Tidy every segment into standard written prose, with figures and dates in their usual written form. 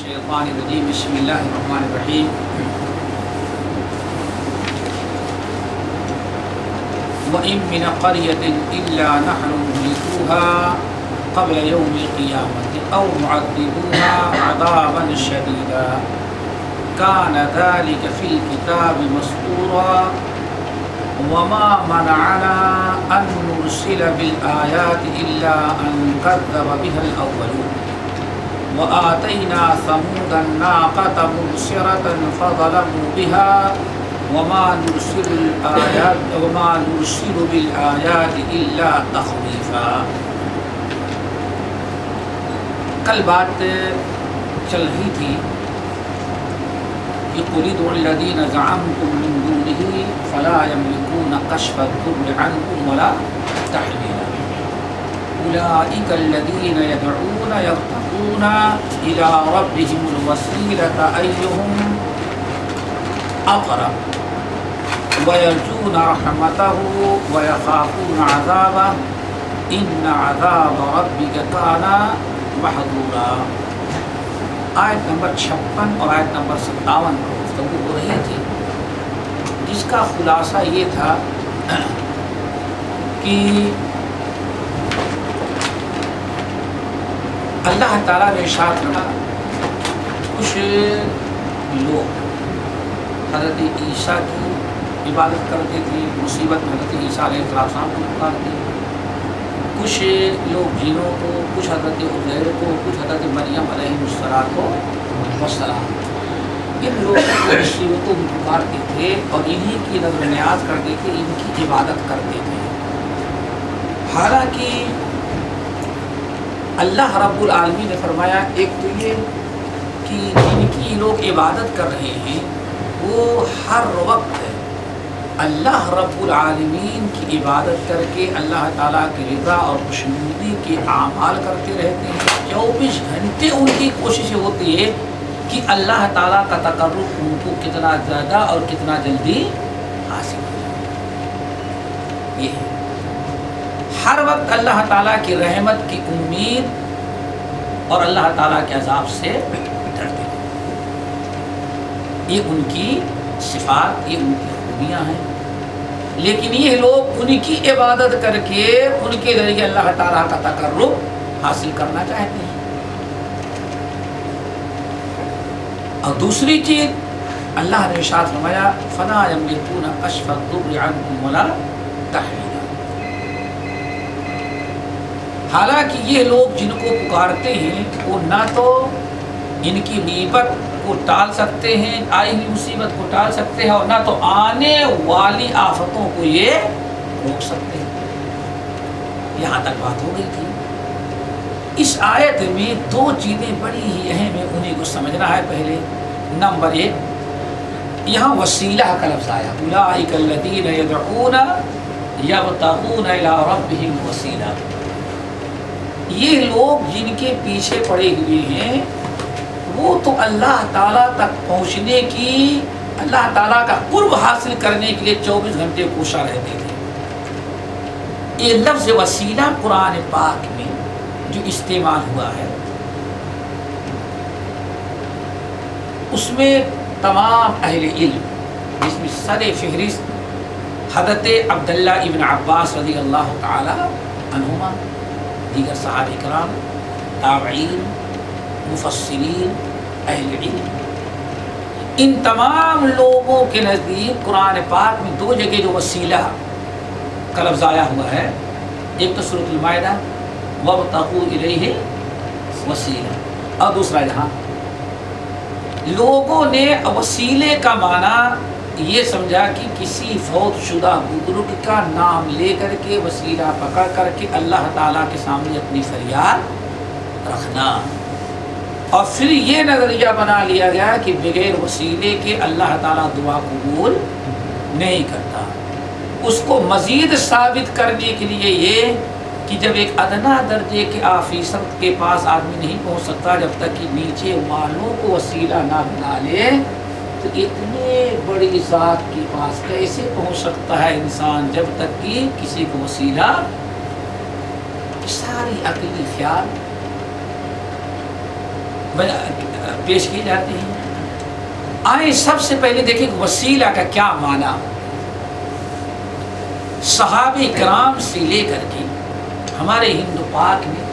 الشیطان الرجیم بسم اللہ الرحمن الرحیم وَإِن مِّنْ قَرْيَةٍ إِلَّا نَحْنُ مُهْلِكُوهَا قَبْلَ يَوْمِ الْقِيَامَةِ أَوْ مُعَذِّبُوهَا عَذَابًا شَدِيدًا كَانَ ذَلِكَ فِي الْكِتَابِ مَسْطُورًا وَمَا مَنَعَنَا أَن نُّرْسِلَ بِالْآيَاتِ إِلَّا أَن كَذَّبَ بِهَا الْأَوَّلُونَ وَآتَيْنَا ثَمُودَ النَّاقَةَ مُبْصِرَةً فَظَلَمُوا بِهَا وَمَا نُرْسِلُ بِالْآيَاتِ إِلَّا تَخْوِيفًا۔ کل بات چل رہی تھی کہ قُلِ ادْعُوا الَّذِينَ زَعَمْتُم مِّن دُونِهِ فَلَا يَمْلِكُونَ كَشْفَ الضُّرِّ عَنكُمْ وَلَا تَحْوِيلًا أُولَٰئِكَ الَّذِينَ يَدْعُونَ يَبْتَغُونَ إِلَىٰ رَبِّهِمُ الْوَسِيلَةَ أَيُّهُمْ أَقْرَبُ وَيَرْجُونَ رَحْمَتَهُ وَيَخَافُونَ عَذَابَهُ إِنَّ عَذَابَ رَبِّكَ كَانَ مَحْذُورًا۔ آیت نمبر 56 اور آیت نمبر 57 پر گفتگو ہو رہی تھی، جس کا خلاصہ یہ تھا کہ اللہ تعالیٰ نے ارشاد فرمایا کچھ لوگ حضرت عیسیٰ کی عبادت کرتے تھے، مصیبت میں حضرت عیسیٰ علیہ السلام کو پکارتے، کچھ لوگ جنوں کو، کچھ حضرت عزیر کو، کچھ حضرت مریم علیہ السلام کو وسلام، ان لوگوں کو مصیبتوں میں پکارتے تھے اور انہی کی نظر نیاز کرتے تھے، ان کی عبادت کرتے تھے۔ حالانکہ اللہ رب العالمین نے فرمایا ایک تو یہ کہ جن کی لوگ عبادت کر رہے ہیں وہ ہر وقت اللہ رب العالمین کی عبادت کر کے اللہ تعالیٰ کی رضا اور خوشنودی کے اعمال کرتے رہتے ہیں۔ 24 گھنٹے ان کی کوشش ہوتی ہے کہ اللہ تعالیٰ کا تقرب ان کو کتنا زیادہ اور کتنا جلدی حاصل ہو جائے۔ یہ ہے ہر وقت اللہ تعالیٰ کی رحمت کی امید اور اللہ تعالیٰ کے عذاب سے ڈرتے ہیں۔ یہ ان کی صفات، یہ ان کی خوبیاں ہیں، لیکن یہ لوگ ان کی عبادت کر کے ان کے ذریعے اللہ تعالیٰ کا تقرب حاصل کرنا چاہتے ہیں۔ اور دوسری چیز اللہ نے ارشاد فرمایا فَلَا يَمْلِكُونَ كَشْفَ الضُّرِّ عَنكُمْ وَلَا تَحْوِيلًا۔ حالانکہ یہ لوگ جن کو پکارتے ہیں وہ نہ تو ان کی مصیبت کو ٹال سکتے ہیں، آئی ہوئی مصیبت کو ٹال سکتے ہیں، اور نہ تو آنے والی آفتوں کو یہ روک سکتے ہیں۔ یہاں تک بات ہو گئی تھی۔ اس آیت میں دو چیزیں بڑی ہی اہم ہیں، انہیں کو سمجھنا ہے۔ پہلے نمبر 1، یہاں وسیلہ کا لفظ آیا، اولئک الذین یدعون یبتغون الی ربہم الوسیلہ۔ یہ لوگ جن کے پیچھے پڑے ہوئے ہیں وہ تو اللہ تعالیٰ تک پہنچنے کی، اللہ تعالیٰ کا قرب حاصل کرنے کے لیے 24 گھنٹے کوشاں رہتے تھے۔ یہ لفظ وسیلہ قرآن پاک میں جو استعمال ہوا ہے اس میں تمام اہل علم، جس میں سر فہرست حضرت عبداللہ ابن عباس رضی اللہ تعالی عنہما، دیگر صحابہ کرام، تابعین، مفسرین، اہل علم، ان تمام لوگوں کے نزدیک قرآن پاک میں دو جگہ جو وسیلہ کا لفظ آیا ہوا ہے، ایک تو سورۃ المائدہ وابتغوا الیہ وسیلہ، اور دوسرا یہاں لوگوں نے وسیلے کا معنی یہ سمجھا کہ کسی فوت شدہ بزرگ کا نام لے کر کے وسیلہ پکڑ کر کے اللہ تعالیٰ کے سامنے اپنی فریاد رکھنا، اور پھر یہ نظریہ بنا لیا گیا کہ بغیر وسیلے کے اللہ تعالیٰ دعا قبول نہیں کرتا۔ اس کو مزید ثابت کرنے کے لیے یہ کہ جب ایک ادنا درجے کے آفیسر کے پاس آدمی نہیں پہنچ سکتا جب تک کہ نیچے والوں کو وسیلہ نہ بنا لے، تو اتنے بڑی ذات کے پاس کیسے پہنچ سکتا ہے انسان جب تک کہ کسی کو وسیلہ؟ ساری عقلی خیال پیش کی جاتی ہیں۔ آئیں سب سے پہلے دیکھیں کہ وسیلہ کا کیا معنی۔ صحابہ کرام سے لے کر کے ہمارے ہند پاک میں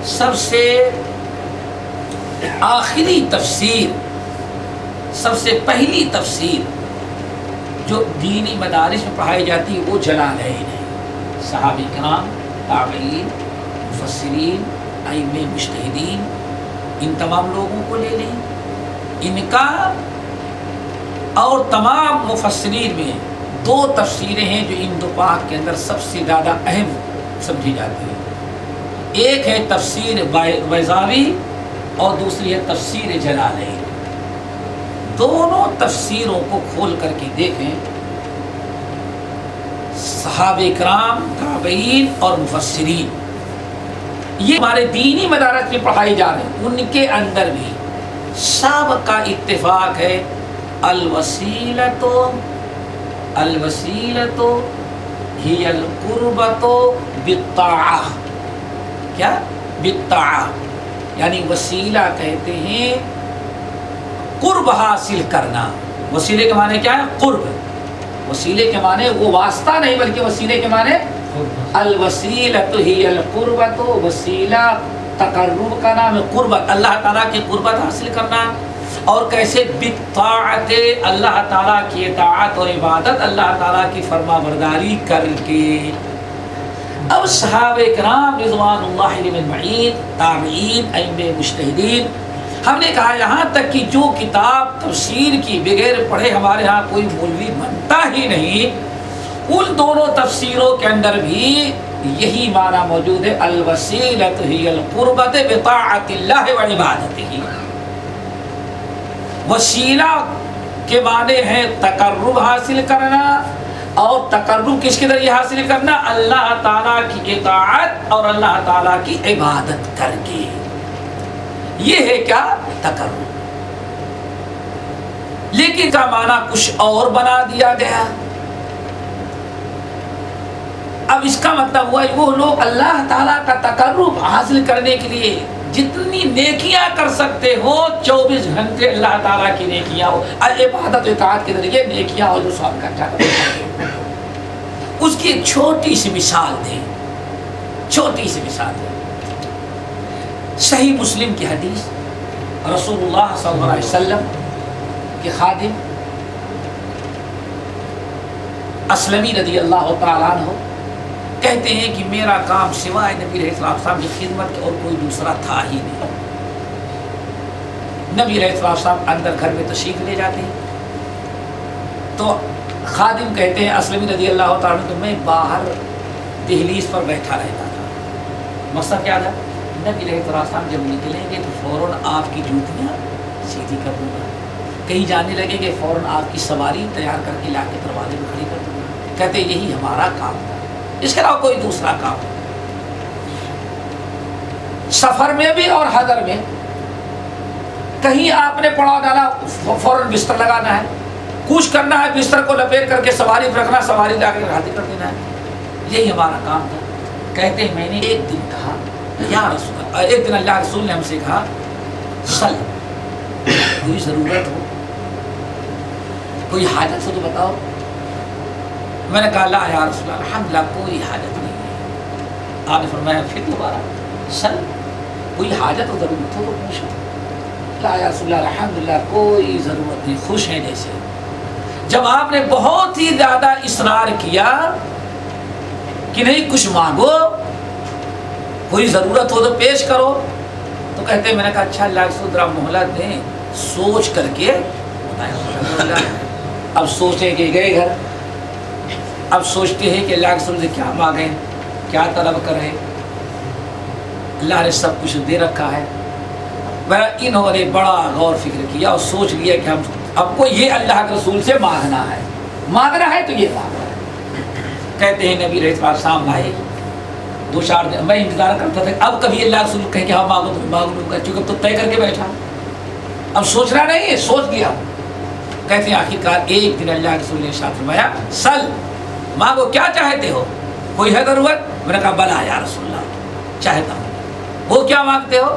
سب سے آخری تفسیر، سب سے پہلی تفسیر جو دینی مدارس میں پڑھائی جاتی ہے وہ جلالین ہے۔ صحابہ کرام، تابعین، مفسرین، ائمہ مجتہدین، ان تمام لوگوں کو لے لیں، ان کا اور تمام مفسرین میں دو تفسیریں ہیں جو ہند پاک کے اندر سب سے زیادہ اہم سمجھی جاتی ہیں۔ ایک ہے تفسیر بیضاوی اور دوسری ہے تفسیر جلالین۔ دونوں تفسیروں کو کھول کر کے دیکھیں، صحابہ کرام، تابعین اور مفسرین، یہ ہمارے دینی مدارس میں پڑھائی جا رہے ہیں، ان کے اندر بھی سب کا اتفاق ہے الوسیلۃ ہی القربۃ بالطاعہ۔ کیا؟ بالطاعہ، یعنی وسیلہ کہتے ہیں قرب حاصل کرنا۔ وسیلے کے معنی کیا ہے؟ قرب۔ وسیلے کے معنی وہ واسطہ نہیں بلکہ وسیلے کے معنی الوسیلۃ ہی القربۃ، وسیلہ تقرب کا نام ہے، قربت، اللہ تعالیٰ کی قربت حاصل کرنا۔ اور کیسے؟ بالطاعت، اللہ تعالیٰ کی اطاعت اور عبادت، اللہ تعالیٰ کی فرما برداری کر کے۔ اب صحابہ کرام رضوان اللہ علیہم اجمعین، تابعین، ائمہ مجتہدین، ہم نے کہا یہاں تک کہ جو کتاب تفسیر کی بغیر پڑھے ہمارے ہاں کوئی مولوی بنتا ہی نہیں، ان دونوں تفسیروں کے اندر بھی یہی معنی موجود ہے، الوسیلۃ ہی القربۃ بطاعت اللہ و عبادتہ۔ وسیلہ کے معنی ہے تقرب حاصل کرنا، اور تقرب کس کے ذریعے حاصل کرنا؟ اللہ تعالیٰ کی اطاعت اور اللہ تعالیٰ کی عبادت کر کے۔ یہ ہے کیا؟ تقرب۔ لیکن کا معنی کچھ اور بنا دیا گیا۔ اب اس کا مطلب ہوا وہ لوگ اللہ تعالیٰ کا تقرب حاصل کرنے کے لیے جتنی نیکیاں کر سکتے ہو، 24 گھنٹے اللہ تعالیٰ کی نیکیاں ہو، عبادت و اطاعت کے ذریعے نیکیاں ہو جو سب کا اچھا کرتے۔ اس کی ایک چھوٹی سی مثال دیں، چھوٹی سی مثال دیں۔ صحیح مسلم کی حدیث، رسول اللہ صلی اللہ علیہ وسلم کے خادم اسلمی رضی اللہ تعالیٰ عنہ کہتے ہیں کہ میرا کام سوائے نبی علیہ السلام کی خدمت کے اور کوئی دوسرا تھا ہی نہیں۔ نبی علیہ السلام اندر گھر میں تشریف لے جاتے ہیں تو خادم کہتے ہیں اسلمی رضی اللہ تعالیٰ عنہ کہ میں باہر دہلیز پر بیٹھا رہتا تھا۔ مقصد کیا تھا؟ نبی علیہ السلام جب نکلیں گے تو فوراً آپ کی جوتیاں سیدھی کر دوں گا، کہیں جانے لگیں گے فوراً آپ کی سواری تیار کر کے لا کے دروازے میں کھڑی کر دوں گا۔ کہتے یہی ہمارا کام تھا، اس کے علاوہ کوئی دوسرا کام۔ سفر میں بھی اور حضر میں، کہیں آپ نے پڑاؤ ڈالا فوراً بستر لگانا ہے، کچھ کرنا ہے بستر کو لپیٹ کر کے سواری پہ رکھنا، سواری لا کے حاضر کر دینا ہے، یہی ہمارا کام تھا۔ کہتے ہیں میں نے ایک دن کہا یا رسول اللہ، ایک دن اللہ رسول نے ہم سے کہا سل، کوئی ضرورت ہو، کوئی حاجت ہو تو بتاؤ۔ میں نے کہا لا یا رسول اللہ الحمدللہ کوئی حاجت نہیں ہے۔ آپ نے فرمایا پھر دوبارہ سل، کوئی حاجت و ضرورت ہو تو پوچھو۔ لا یا رسول اللہ الحمدللہ کوئی ضرورت نہیں، خوش ہیں جیسے۔ جب آپ نے بہت ہی زیادہ اصرار کیا کہ نہیں کچھ مانگو، کوئی ضرورت ہو تو پیش کرو، تو کہتے ہیں میں نے کہا اچھا اللہ رسول ذرا مہلت دیں، سوچ کر کے بتایا۔ اب سوچیں کہ گئے گھر، اب سوچتے ہیں کہ اللہ کے رسول سے کیا مانگیں، کیا طلب کریں۔ اللہ نے سب کچھ دے رکھا ہے۔ انہوں نے بڑا غور فکر کیا اور سوچ لیا کہ ہم اب کو یہ اللہ کے رسول سے مانگنا ہے تو یہ مانگنا ہے۔ کہتے ہیں نبی علیہ السلام آئے، 2-4 دن میں انتظار کرتا تھا اب کبھی اللہ رسول کہے کہ ہاں مانگو تو مانگ لوں گا، چونکہ اب تو طے کر کے بیٹھا، اب سوچنا نہیں ہے، سوچ گیا۔ کہتے ہیں آخرکار ایک دن اللہ کے رسول نے ارشاد فرمایا سل، مانگو کیا چاہتے ہو، کوئی ہے ضرورت؟ میں نے کہا بلا یا رسول اللہ چاہتا ہوں۔ وہ کیا مانگتے ہو؟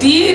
3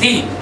3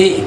1,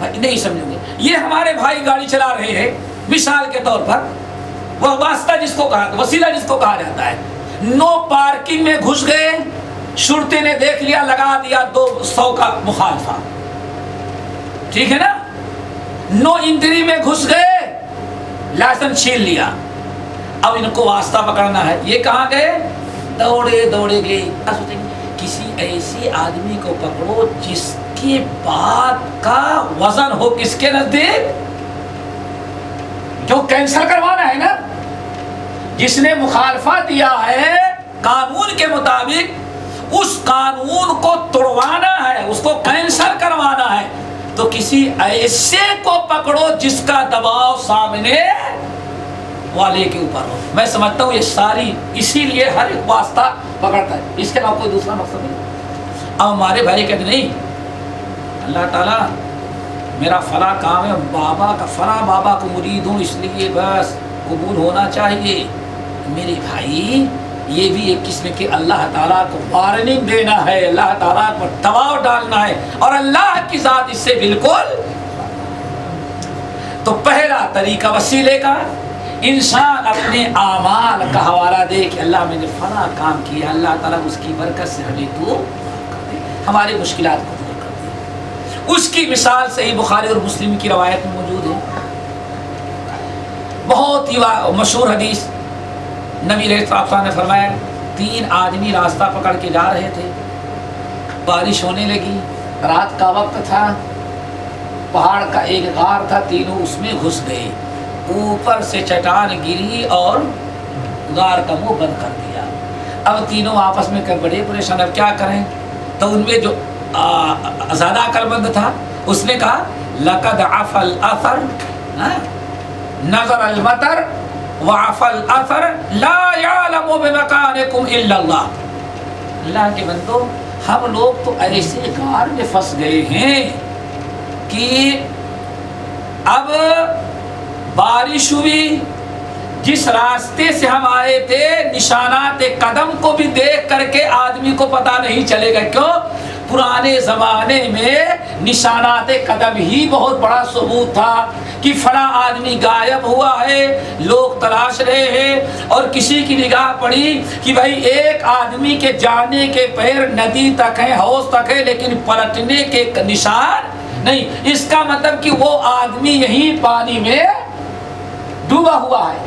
نہیں سمجھیں گے. یہ ہمارے بھائی گاڑی چلا رہے ہیں مثال کے طور پر, وہ واسطہ جس کو کہا, وسیلہ جس کو کہا جاتا ہے, نو پارکنگ میں گھس گئے, شرطی نے دیکھ لیا, لگا دیا 200 کا مخالفہ, ٹھیک ہے نا. نو انٹری میں گھس گئے, لائسنس چھین لیا, اب ان کو واسطہ پکڑنا ہے. یہ کہاں گئے؟ دوڑے گئے. کسی ایسے آدمی کو پکڑو جس کی بات کا وزن ہو کس کے نزدیک, جو کینسل کروانا ہے نا, جس نے مخالفہ دیا ہے قانون کے مطابق, اس قانون کو توڑوانا ہے, اس کو کینسل کروانا ہے, تو کسی ایسے کو پکڑو جس کا دباؤ سامنے والے کے اوپر ہو. میں سمجھتا ہوں یہ ساری اسی لیے ہر ایک واسطہ پکڑتا ہے, اس کے علاوہ کوئی دوسرا مقصد نہیں. اب ہمارے بھائی کہتے نہیں, اللہ تعالیٰ میرا فلاں کام ہے, بابا کا فلاں بابا کو مرید ہوں, اس لیے بس قبول ہونا چاہیے. میرے بھائی یہ بھی ایک قسم کے اللہ تعالیٰ کو وارننگ دینا ہے, اللہ تعالیٰ پر دباؤ ڈالنا ہے, اور اللہ کی ذات اس سے بالکل. تو پہلا طریقہ وسیلے کا, انسان اپنے اعمال کا حوالہ دے کہ اللہ میں نے فلاں کام کیا, اللہ تعالیٰ اس کی برکت سے ہمیں تو ہماری مشکلات کو دور کر دے. اس کی مثال صحیح بخاری اور مسلم کی روایت میں موجود ہے, بہت ہی مشہور حدیث. نبی علیہ السلام نے فرمایا, 3 آدمی راستہ پکڑ کے جا رہے تھے, بارش ہونے لگی, رات کا وقت تھا, پہاڑ کا ایک غار تھا, تینوں اس میں گھس گئے, اوپر سے چٹان گری اور غار کا منہ بند کر دیا. اب تینوں آپس میں بڑے پریشان, اب کیا کریں. تو ان میں جو زیادہ عقل مند تھا اس نے کہا, لقد عفى الاثر نظر المطر وعفى الاثر لا يعلم بمكانكم الا اللہ. اللہ کے بندو, ہم لوگ تو ایسے غار میں پھنس گئے ہیں کہ اب بارش ہوئی, جس راستے سے ہم آئے تھے نشانات قدم کو بھی دیکھ کر کے آدمی کو پتہ نہیں چلے گا. کیوں؟ پرانے زمانے میں نشانات قدم ہی بہت بڑا ثبوت تھا کہ فلاں آدمی غائب ہوا ہے, لوگ تلاش رہے ہیں, اور کسی کی نگاہ پڑی کہ بھائی ایک آدمی کے جانے کے پیر ندی تک ہیں, حوض تک ہے, لیکن پلٹنے کے نشان نہیں. اس کا مطلب کہ وہ آدمی یہیں پانی میں ڈوبا ہوا ہے.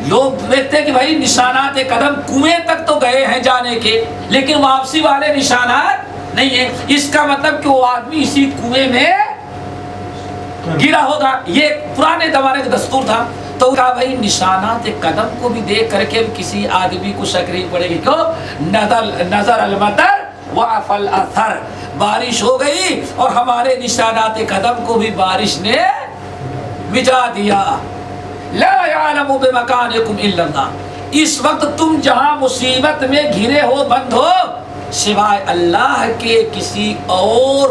لوگ دیکھتے کہ بھائی نشانات قدم کنویں تک تو گئے ہیں جانے کے, لیکن واپسی والے نشانات نہیں ہیں. اس کا مطلب کہ وہ آدمی اسی کنویں میں گرا ہوگا. یہ پرانے زمانے کا دستور تھا. تو کہا بھائی نشانات قدم کو بھی دیکھ کر کے کسی آدمی کو شک نہیں پڑے گی. کیوں؟ نظر المطر وعفى الاثر, بارش ہو گئی اور ہمارے نشانات قدم کو بھی بارش نے مٹا دیا. لا يعلم بمكانكم الا اللہ. اس وقت تم جہاں مصیبت میں گھرے ہو, بند ہو, سوائے اللہ کے کسی اور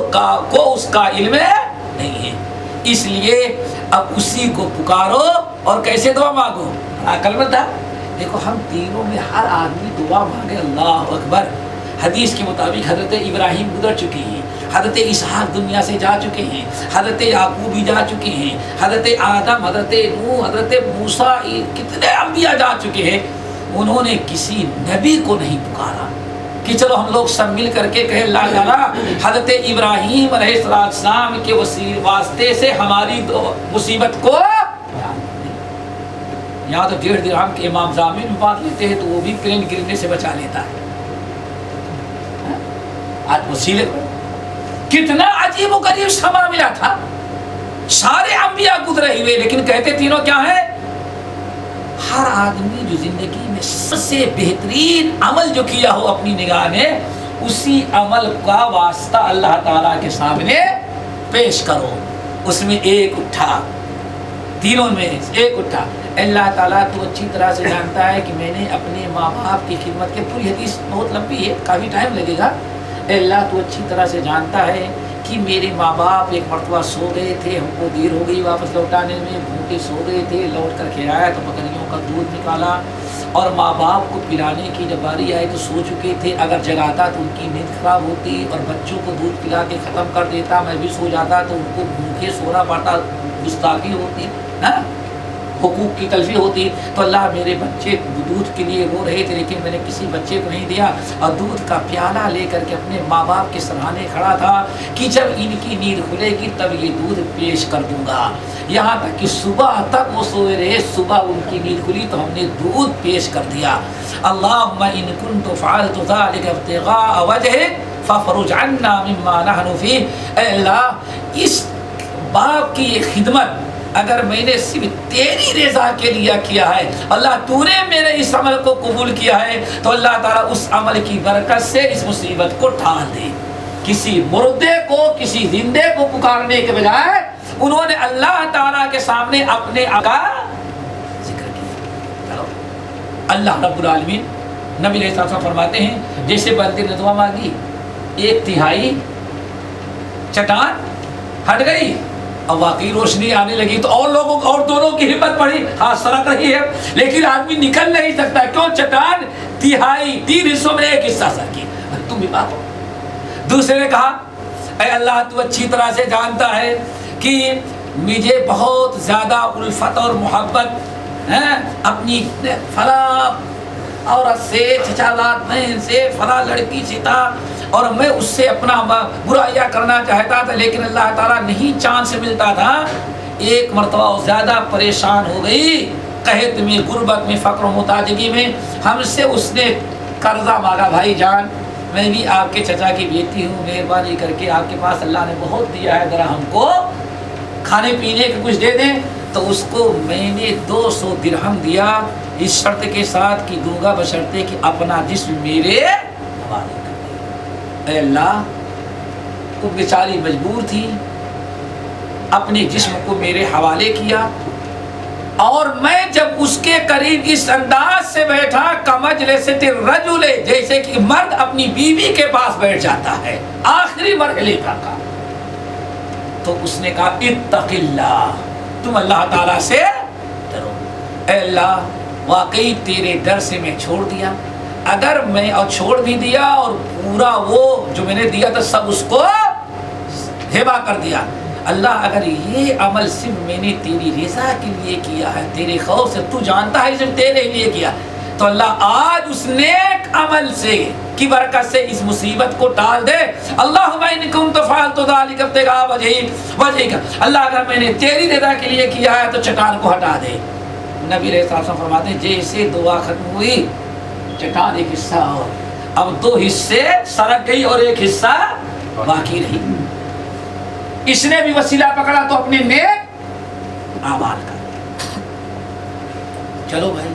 کو اس کا علم نہیں ہے. اس لیے اب اسی کو پکارو اور کیسے دعا مانگو. عقل مند ہے. دیکھو ہم تینوں میں ہر آدمی دعا مانگے اللہ اکبر. حدیث کے مطابق حضرت ابراہیم گزر چکے ہیں, حضرت اسحاق دنیا سے جا چکے ہیں, حضرت یعقوب بھی جا چکے ہیں, حضرت آدم, حضرت نوح, حضرت موسیٰ, کتنے انبیاء جا چکے ہیں. انہوں نے کسی نبی کو نہیں پکارا کہ چلو ہم لوگ سب مل کر کے کہیں اللہ تعالیٰ حضرت ابراہیم علیہ السلام کے واسطے سے ہماری مصیبت کو. یہاں تو 1.5 درہم کے امام زامن میں بات لیتے ہیں تو وہ بھی پلین گرنے سے بچا لیتا ہے. آج وسیلے کتنا عجیب و غریب سما ملا تھا. سارے انبیاء گزرے ہوئے, لیکن کہتے تینوں کیا ہیں؟ ہر آدمی جو زندگی میں سب سے بہترین عمل جو کیا ہو اپنی نگاہ نے, اسی عمل کا واسطہ اللہ تعالیٰ کے سامنے پیش کرو. اس میں ایک اٹھا, تینوں میں ایک اٹھا. اللہ تعالیٰ تو اچھی طرح سے جانتا ہے کہ میں نے اپنے ماں باپ کی خدمت کے, پوری حدیث بہت لمبی ہے, کافی ٹائم لگے گا. اللہ تو اچھی طرح سے جانتا ہے کہ میرے ماں باپ ایک مرتبہ سو گئے تھے, ہم کو دیر ہو گئی واپس لوٹانے میں, بھوکے سو گئے تھے, لوٹ کر کے آیا تو بکریوں کا دودھ نکالا اور ماں باپ کو پلانے کی جب باری آئی تو سو چکے تھے، اگر جگاتا تو ان کی نیند خراب ہوتی اور بچوں کو دودھ پلا کے ختم کر دیتا، میں بھی سو جاتا تو ان کو بھوکے سونا پڑتا، گستاخی ہوتی، ہاں حقوق کی تلفی ہوتی۔ تو اللہ میرے بچے دودھ کے لیے رو رہے تھے لیکن میں نے کسی بچے کو نہیں دیا، اور دودھ کا پیالہ لے کر کے اپنے ماں باپ کے سرانے کھڑا تھا کہ جب ان کی نیند کھلے گی تب یہ دودھ پیش کر دوں گا۔ یہاں تک کہ صبح تک وہ سوئے رہے، صبح ان کی نیند کھلی تو ہم نے دودھ پیش کر دیا۔ اللہم ان کنت فعلت ذلک ابتغاء وجہک فافرج عنا مما نحن فیہ۔ اے اللہ اس باپ کی یہ خدمت اگر میں نے صرف تیری رضا کے لیے کیا ہے، اللہ تو نے میرے اس عمل کو قبول کیا ہے، تو اللہ تعالیٰ اس عمل کی برکت سے اس مصیبت کو ٹال دے۔ کسی مردے کو کسی زندے کو پکارنے کے بجائے انہوں نے اللہ تعالیٰ کے سامنے اپنے آقا ذکر کیا۔ چلو اللہ رب العالمین نبی علیہ السلام فرماتے ہیں جیسے بندے نے دعا مانگی، 1/3 چٹان ہٹ گئی اور واقعی روشنی آنے لگی، تو اور لوگوں اور دونوں کی ہمت بڑھی، ہاں سرک رہی ہے لیکن آدمی نکل نہیں سکتا، کیوں؟ چٹان 3 حصوں میں 1 حصہ سرکی۔ تم بھی بات ہو۔ دوسرے نے کہا اے اللہ تو اچھی طرح سے جانتا ہے کہ مجھے بہت زیادہ الفت اور محبت ہے اپنی فلاں عورت سے، چچالات بہن سے، فلاں لڑکی سے تھا، اور میں اس سے اپنا برائیاں کرنا چاہتا تھا لیکن اللہ تعالیٰ نہیں چاند سے ملتا تھا۔ ایک مرتبہ وہ زیادہ پریشان ہو گئی، قحط میں، غربت میں، فقر و محتاجگی میں، ہم سے اس نے قرضہ مانگا، بھائی جان میں بھی آپ کے چچا کی بیٹی ہوں، مہربانی کر کے آپ کے پاس اللہ نے بہت دیا ہے، ذرا ہم کو کھانے پینے کے کچھ دے دیں۔ تو اس کو میں نے 200 درہم دیا، اس شرط کے ساتھ کہ دوں گا بشرطے کہ اپنا جسم میرے حوالے کر دے۔ اے اللہ وہ بیچاری مجبور تھی، اپنے جسم کو میرے حوالے کیا، اور میں جب اس کے قریب اس انداز سے بیٹھا کمجلس الرجل، جیسے کہ مرد اپنی بیوی کے پاس بیٹھ جاتا ہے آخری مرحلے کا، تو اس نے کہا اتق اللہ، تم اللہ تعالیٰ سے ڈرو۔ اے اللہ واقعی تیرے ڈر سے میں چھوڑ دیا، اگر میں اور چھوڑ بھی دیا اور پورا وہ جو میں نے دیا تھا سب اس کو ہبا کر دیا، اللہ اگر یہ عمل صرف میں نے تیری رضا کے لیے کیا ہے، تیرے خوف سے، تو جانتا ہے صرف تیرے لیے کیا، تو اللہ آج اس نیک عمل سے کی برکت سے اس مصیبت کو ٹال دے۔ اللہم ان کنت فعلت ذلک ابتغاء وجہک، اللہ اگر میں نے تیری رضا کے لیے کیا ہے تو چٹان کو ہٹا دے۔ نبی علیہ السلام فرماتے ہیں جیسے دعا ختم ہوئی چٹان ایک حصہ اور اب 2 حصے سرک گئی اور 1 حصہ باقی رہی۔ اس نے بھی وسیلہ پکڑا تو اپنے نیک اعمال کا۔ چلو بھائی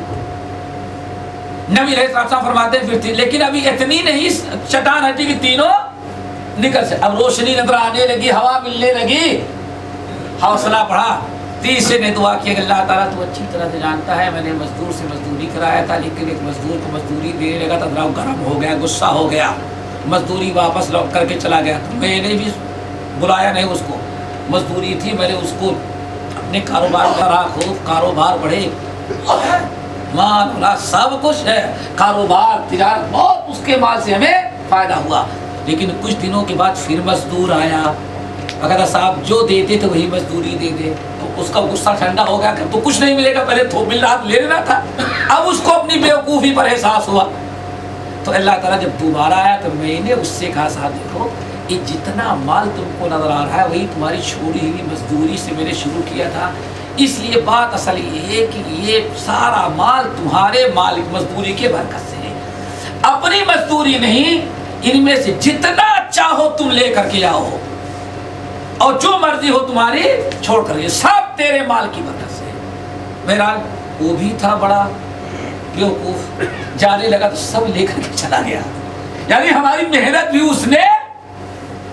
نبی علیہ السلام فرماتے ہیں پھر لیکن ابھی اتنی نہیں چٹان ہٹی کہ تینوں نکل سے، اب روشنی نظر آنے لگی، ہوا ملنے لگی، حوصلہ بڑھا۔ تیسرے نے دعا کی کہ اللہ تعالیٰ تو اچھی طرح سے جانتا ہے میں نے مزدور سے مزدوری کرایا تھا لیکن ایک مزدور کو مزدوری دینے لگا تو ذرا گرم ہو گیا، غصہ ہو گیا، مزدوری واپس لوٹ کر کے چلا گیا، تو میں نے بھی بلایا نہیں اس کو، مزدوری تھی، میں نے اس کو اپنے کاروبار کا رہا خوف، کاروبار بڑھے، مال اولاد سب کچھ ہے، کاروبار تجارت بہت، اس کے مال سے ہمیں فائدہ ہوا، لیکن کچھ دنوں کے بعد پھر مزدور آیا، اگر صاحب جو دیتے تھے وہی مزدوری دے دے، تو اس کا غصہ ٹھنڈا ہو گیا کہ تو کچھ نہیں ملے گا، پہلے تو مل رہا لے لینا تھا، اب اس کو اپنی بیوقوفی پر احساس ہوا، تو اللہ تعالیٰ جب دوبارہ آیا تو میں نے اس سے کہا صاحب دیکھو یہ جتنا مال تم کو نظر آ رہا ہے وہی تمہاری چھوڑی ہوئی مزدوری سے میں نے شروع کیا تھا، اس لیے بات اصل یہ ہے کہ یہ سارا مال تمہارے مال مزدوری کے برکت سے ہے، اپنی مزدوری نہیں، ان میں سے جتنا چاہو تم لے کر کے آؤ اور جو مرضی ہو تمہاری چھوڑ کر کے، سب تیرے مال کی برکت سے۔ بہرحال وہ بھی تھا بڑا بیوقوف، جانے لگا تو سب لے کر کے چلا گیا، یعنی ہماری محنت بھی اس نے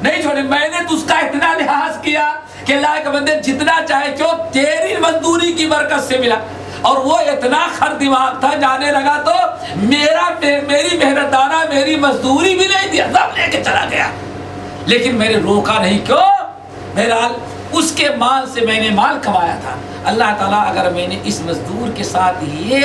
نہیں چھوڑی، میں نے تو اس کا اتنا لحاظ کیا کہ اللہ کے بندے جتنا چاہے کیوں تیری مزدوری کی برکت سے ملا، اور وہ اتنا خر دماغ تھا، جانے لگا تو میری محنت دانا میری مزدوری بھی نہیں دیا، سب لے کے چلا گیا، لیکن میں نے روکا نہیں، کیوں؟ بہرحال اس کے مال سے میں نے مال کمایا تھا، اللہ تعالیٰ اگر میں نے اس مزدور کے ساتھ یہ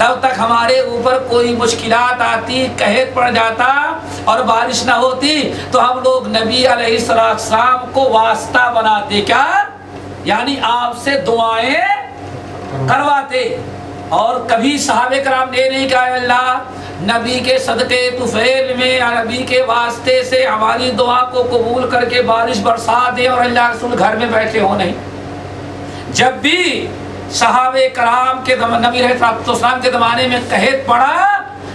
تب تک ہمارے اوپر کوئی مشکلات آتی، قحط پڑ جاتا اور بارش نہ ہوتی تو ہم لوگ نبی علیہ السلام کو واسطہ بناتے، کیا یعنی آپ سے دعائیں کرواتے۔ اور کبھی صحابہ کرام نے نہیں کہا اللہ نبی کے صدقے طفیل میں نبی کے واسطے سے ہماری دعا کو قبول کر کے بارش برسا دے، اور اللہ رسول گھر میں بیٹھے ہو، نہیں۔ جب بھی صحابہ کرام کے نبی علیہ السلام کے زمانے میں قحط پڑا،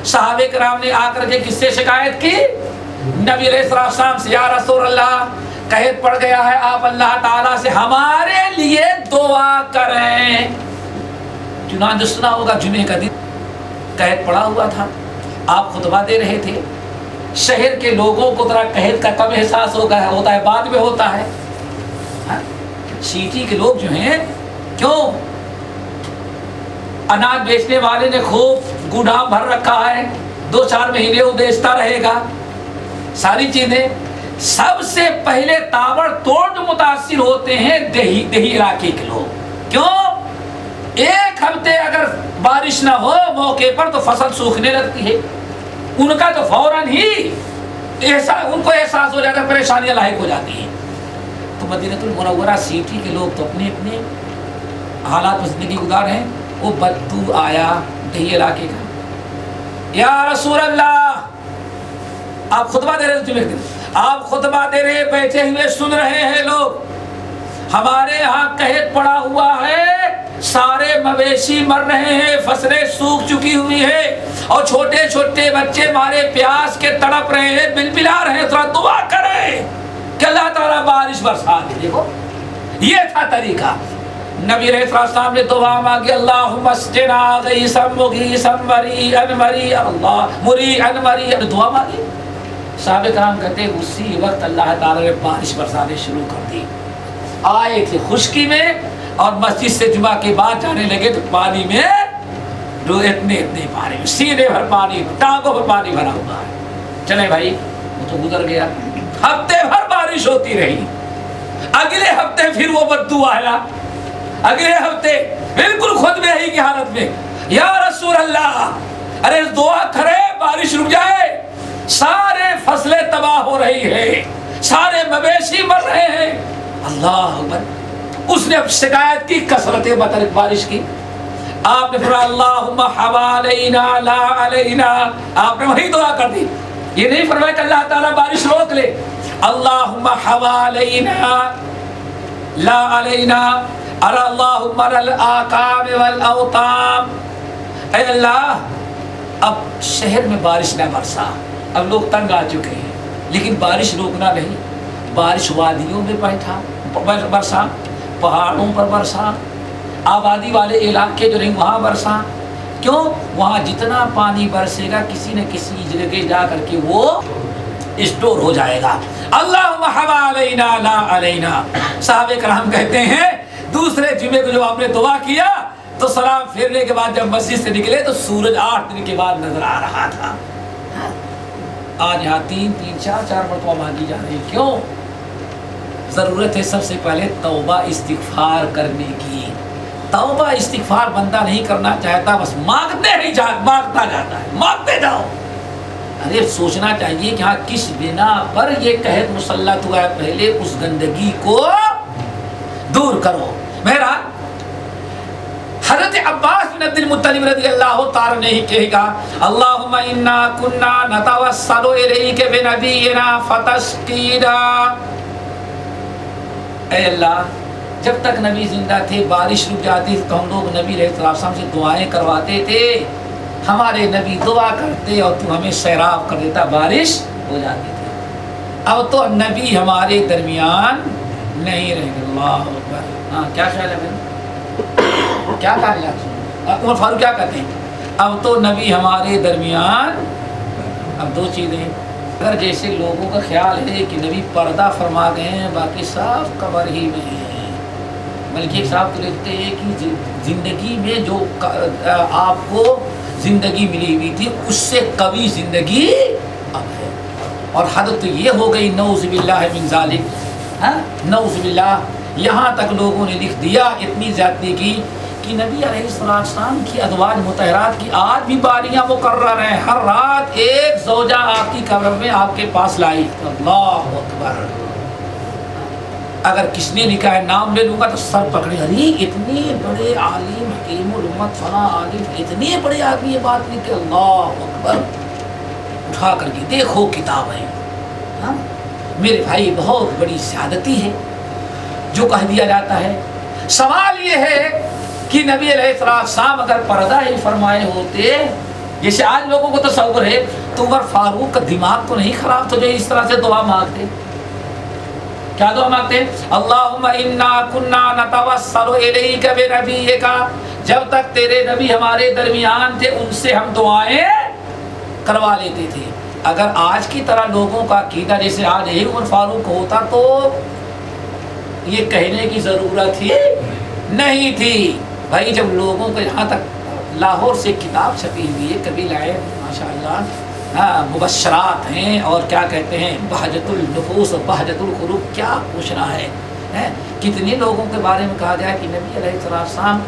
صحابہ کرام نے آ کر کے کس سے شکایت کی؟ نبی علیہ السلام سے، یا رسول اللہ قحط پڑ گیا ہے، آپ اللہ تعالیٰ سے ہمارے لیے دعا کریں۔ چنانچہ سنا ہوگا جمعے کا دن قحط پڑا ہوا تھا، آپ خطبہ دے رہے تھے، شہر کے لوگوں کو ذرا قحط کا کم احساس ہوتا ہے، بعد میں ہوتا ہے۔ سیٹی کے لوگ جو ہیں، کیوں اناج بیچنے والے نے خوب گودام بھر رکھا ہے، 2-4 مہینے وہ بیچتا رہے گا ساری چیزیں۔ سب سے پہلے تابڑ توڑ جو متاثر ہوتے ہیں دیہی علاقے کے لوگ، کیوں؟ ایک ہفتے اگر بارش نہ ہو موقع پر تو فصل سوکھنے لگتی ہے، ان کا تو فوراً ہی ان کو احساس ہو جاتا ہے، پریشانیاں لاحق ہو جاتی ہیں۔ تو مدینہ المنورہ سٹی کے لوگ تو اپنے اپنے حالات میں زندگی گزار ہیں، وہ بدو آیا دیہی علاقے کا، یا رسول اللہ آپ خطبہ دے رہے ہیں، آپ خطبہ دے رہے بیٹھے ہوئے سن رہے ہیں لوگ، ہمارے ہاں قحط پڑا ہوا ہے، سارے مویشی مر رہے ہیں، فصلیں سوکھ چکی ہوئی ہیں، اور چھوٹے چھوٹے بچے مارے پیاس کے تڑپ رہے ہیں، بلبلا رہے ہیں، ذرا دعا کریں کہ اللہ تعالیٰ بارش برسا دے۔ دیکھو یہ تھا طریقہ۔ نبی علیہ السلام نے دعا مانگی، اللہم اسقنا غیثا مغیثا مریعا مریعا مریعا، دعا مانگی۔ صحابہ کرام کہتے ہیں اسی وقت اللہ تعالیٰ نے بارش برسانے شروع کر دی۔ آئے تھے خشکی میں، اور مسجد سے جمعہ کے بعد جانے لگے تو پانی میں اتنے پانی، سینے بھر پانی، ٹانگوں پر پانی بھرا ہوا ہے۔ چلے بھائی وہ تو گزر گیا، ہفتے بھر بارش ہوتی رہی، اگلے ہفتے پھر وہ بدو آیا، اگلے ہفتے بالکل خود میں ہی کی حالت میں، یا رسول اللہ ارے دعا کرے بارش رک جائے، سارے فصلیں تباہ ہو رہی ہے، سارے مویشی مر رہے ہیں۔ اللہ اکبر، اس نے اب شکایت کی کثرت بارش کی، آپ نے فرمایا اللہم حوالینا لا علینا، آپ نے وہی دعا کر دی، یہ نہیں فرمایا کہ اللہ تعالیٰ بارش روک لے، اللہم حوالینا لا علینا ارى اللہم ارى الاکام والاوطام، اے اللہ اب شہر میں بارش نہ برسا، اب لوگ تنگ آ چکے ہیں، لیکن بارش روکنا نہیں، بارش وادیوں میں برسا، پہاڑوں پر برسا، آبادی والے علاقے جو رہیں وہاں برسا، کیوں؟ وہاں جتنا پانی برسے گا کسی نہ کسی جگہ جا کر کے وہ اسٹور ہو جائے گا۔ اللہم حوالینا لا علینا۔ صحابہ کرام کہتے ہیں دوسرے جمعے کو جب آپ نے دعا کیا تو سلام پھیرنے کے بعد جب مسجد سے نکلے تو سورج 8 دن کے بعد نظر آ رہا تھا۔ آج یہاں 3 4 مرتبہ مانگی جا رہی، کیوں؟ ضرورت ہے سب سے پہلے توبہ استغفار کرنے کی۔ توبہ استغفار بندہ نہیں کرنا چاہتا، بس مانگتا جاتا ہے، مانگتے جاؤ۔ ارے سوچنا چاہیے کہ ہاں کس بنا پر یہ قحط مسلط ہوا ہے، پہلے اس گندگی کو دور کرو۔ بہرحال حضرت عباس بن عبد المطلب رضی اللہ تعالیٰ نے ہی کہے گا اللہم انا کنا نتوسل الیک بنبینا فتسقینا، اے اللہ جب تک نبی زندہ تھے بارش رک جاتی تو ہم لوگ نبی علیہ السلام سے دعائیں کرواتے تھے، ہمارے نبی دعا کرتے اور تو ہمیں سیراب کر دیتا، بارش ہو جاتی تھی۔ اب تو نبی ہمارے درمیان نہیں رہے گا۔ اللہ اکبر۔ ہاں کیا خیال ہے میرا؟ کیا کہا ہے عمر فاروق کیا کہتے ہیں؟ اب تو نبی ہمارے درمیان، اب 2 چیزیں، اگر جیسے لوگوں کا خیال ہے کہ نبی پردہ فرما گئے ہیں باقی صاف قبر ہی میں ہیں، بلکہ ایک صاحب تو لکھتے ہیں کہ زندگی میں جو آپ کو زندگی ملی ہوئی تھی اس سے قوی زندگی اب ہے، اور حد تو یہ ہو گئی نعوذ باللہ من ذالک، نعوذ باللہ، یہاں تک لوگوں نے لکھ دیا اتنی زیادتی کی کہ نبی علیہ السلام کی ازواج مطہرات کی آج بھی باریاں مقرر ہیں، ہر رات ایک زوجہ آپ کی قبر میں آپ کے پاس لائی. اللہ اکبر. اگر کس نے لکھا ہے نام لے لوں گا تو سر پکڑے، ارے اتنے بڑے عالم حکیم الامت فلاں عالم، اتنے بڑے آدمی یہ بات لکھے. اللہ اکبر. اٹھا کر کے دیکھو کتابیں. ہاں میرے بھائی بہت بڑی سعادتی ہے جو کہہ دیا جاتا ہے. سوال یہ ہے کہ نبی علیہ السلام اگر پردہ ہی فرمائے ہوتے، جیسے آج لوگوں کو تصور ہے، تو عمر فاروق کا دماغ تو نہیں خراب تو جو اس طرح سے دعا مانگتے. کیا دعا مانگتے؟ اللہم انا کنا نتوسل الیک بنبیک. جب تک تیرے نبی ہمارے درمیان تھے ان سے ہم دعائیں کروا لیتے تھے. اگر آج کی طرح لوگوں کا عقیدہ جیسے آج ہے عمر فاروق ہوتا تو یہ کہنے کی ضرورت ہی نہیں تھی. بھائی جب لوگوں کو یہاں تک لاہور سے کتاب چھپی ہوئی ہے، کبھی لائے ماشاءاللہ، مبشرات ہیں اور کیا کہتے ہیں بہجت النفوس و بہجت القلوب، کیا پوچھنا ہے. کتنے لوگوں کے بارے میں کہا گیا کہ نبی علیہ السلام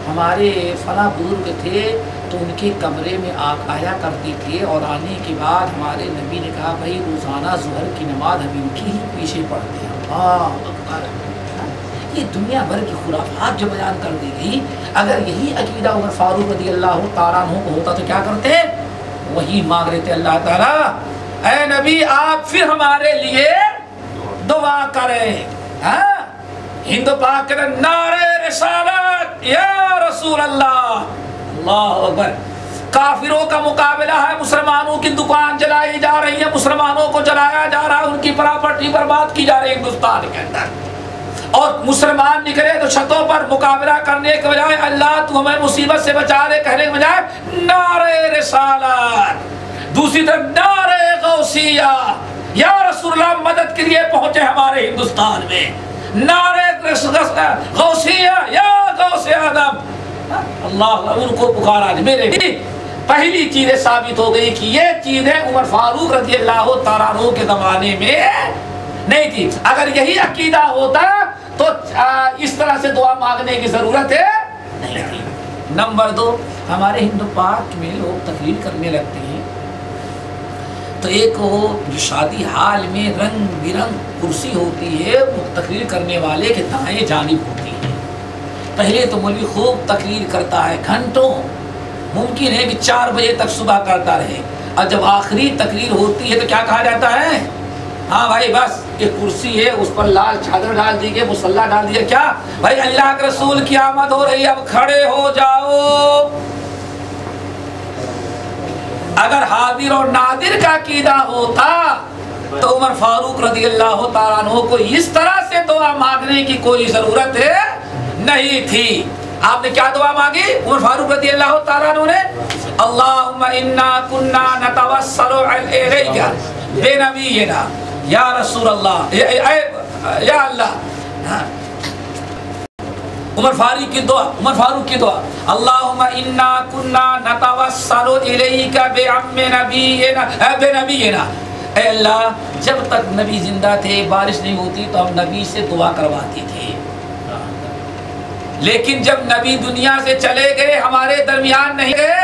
ہمارے فلاں بزرگ تھے تو ان کے کمرے میں آیا کرتی تھی، اور آنے کے بعد ہمارے نبی نے کہا بھائی روزانہ ظہر کی نماز ہم ان کی ہی پیچھے پڑھتے ہیں. اللہ اکبر. یہ دنیا بھر کی خرافات جو بیان کر دی گئی، اگر یہی عقیدہ عمر فاروق رضی اللہ تعالیٰ عنہ کو ہوتا تو کیا کرتے؟ وہی مانگ رہے تھے اللہ تعالیٰ اے نبی آپ پھر ہمارے لیے دعا کریں. ہند پاک نعرے رسالت یا رسول اللہ. اللہ اکبر. کافروں کا مقابلہ ہے، مسلمانوں کی دکان جلائی جا رہی ہے، مسلمانوں کو جلایا جا رہا ہے، ان کی پراپرٹی برباد کی جا رہی ہے ہندوستان کے اندر. اور مسلمان نکلے تو چھتوں پر مقابلہ کرنے کے بجائے اللہ تو ہمیں مصیبت سے بچا لے کہنے کے بجائے نعرے رسالت، دوسری طرف نعرے غوثیہ یا رسول اللہ مدد کے لیے پہنچے ہمارے ہندوستان میں، نعرے غوثیہ یا غوث اعظم. اللہ ان کو پکارا. میرے بھی پہلی چیزیں ثابت ہو گئی کہ یہ چیزیں عمر فاروق رضی اللہ تعالیٰ عنہ کے زمانے میں نہیں تھی. اگر یہی عقیدہ ہوتا تو اس طرح سے دعا مانگنے کی ضرورت ہے نہیں تھی. نمبر 2، ہمارے ہندو پاک میں لوگ تقریر کرنے لگتے ہیں تو ایک وہ جو شادی حال میں رنگ برنگ کرسی ہوتی ہے وہ تقریر کرنے والے کے دائیں جانب ہوتی ہے. پہلے تو مولوی خوب تقریر کرتا ہے گھنٹوں، ممکن ہے کہ 4 بجے تک صبح کرتا رہے، اور جب آخری تقریر ہوتی ہے تو کیا کہا جاتا ہے؟ ہاں بھائی بس ایک کرسی ہے اس پر لال چادر ڈال دی گئی، مصلی ڈال دیا. کیا بھائی اللہ کے رسول کی آمد ہو رہی ہے اب کھڑے ہو جاؤ. اگر حاضر اور نادر کا عقیدہ ہوتا تو عمر فاروق رضی اللہ تعالیٰ عنہ کو اس طرح سے دعا مانگنے کی کوئی ضرورت نہیں تھی. آپ نے کیا دعا مانگی عمر فاروق رضی اللہ تعالیٰ عنہ نے؟ اللہم انا کنا نتوسل الیک بنبینا یا رسول اللہ یا اللہ. عمر فاروق کی دعا اللہم انا کنا نتوسل الیک بعم نبینا. اے اللہ جب تک نبی زندہ تھے بارش نہیں ہوتی تو ہم نبی سے دعا کرواتے تھے، لیکن جب نبی دنیا سے چلے گئے ہمارے درمیان نہیں گئے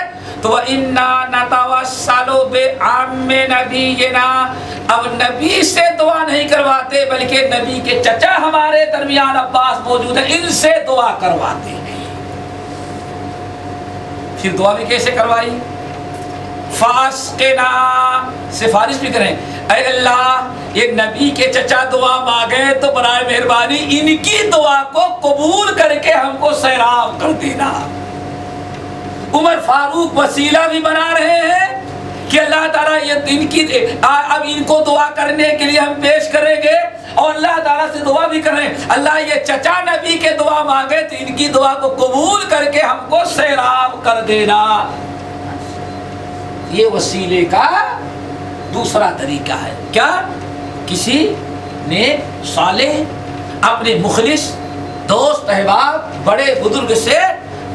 تو انا نتوسل بعم نبینا. اب نبی سے دعا نہیں کرواتے بلکہ نبی کے چچا ہمارے درمیان عباس موجود ہیں، ان سے دعا کرواتے ہیں. پھر دعا بھی کیسے کروائی؟ فاسقنا، سفارش بھی کریں اے اللہ یہ نبی کے چچا دعا مانگے تو برائے مہربانی ان کی دعا کو قبول کر کے ہم کو سیراب کر دینا. عمر فاروق وسیلہ بھی بنا رہے ہیں کہ اللہ تعالیٰ یہ ان کی اب ان کو دعا کرنے کے لیے ہم پیش کریں گے، اور اللہ تعالیٰ سے دعا بھی کریں اللہ یہ چچا نبی کے دعا مانگے تو ان کی دعا کو قبول کر کے ہم کو سیراب کر دینا. یہ وسیلے کا دوسرا طریقہ ہے. کیا کسی نے صالح اپنے مخلص دوست احباب بڑے بزرگ سے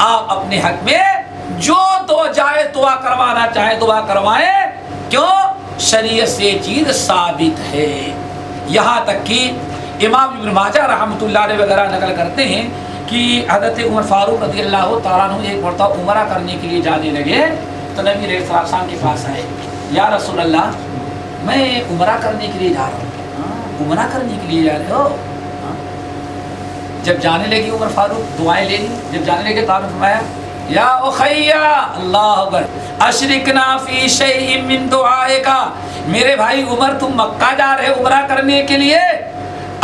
آپ اپنے حق میں جو دعا کروانا چاہے دعا کروائیں. کیوں؟ شریعت سے یہ چیز ثابت ہے. یہاں تک کہ امام ابن ماجہ رحمۃ اللہ علیہ وغیرہ نقل کرتے ہیں کہ حضرت عمر فاروق رضی اللہ تعالیٰ عنہ ایک مرتبہ عمرہ کرنے کے لیے جانے لگے تو نبی علیہ السلام کے پاس آئے، یا رسول اللہ میں عمرہ کرنے کے لیے جا رہا ہوں۔ عمرہ کرنے کے لیے جا رہے ہو؟ جب جانے لگی عمر فاروق دعائیں لے لی، جب جانے لگے تو آپ نے فرمایا یا اخیا اللہ اکبر اشرکنا فی شیء من دعائک، میرے بھائی عمر تم مکہ جا رہے عمرہ کرنے کے لیے،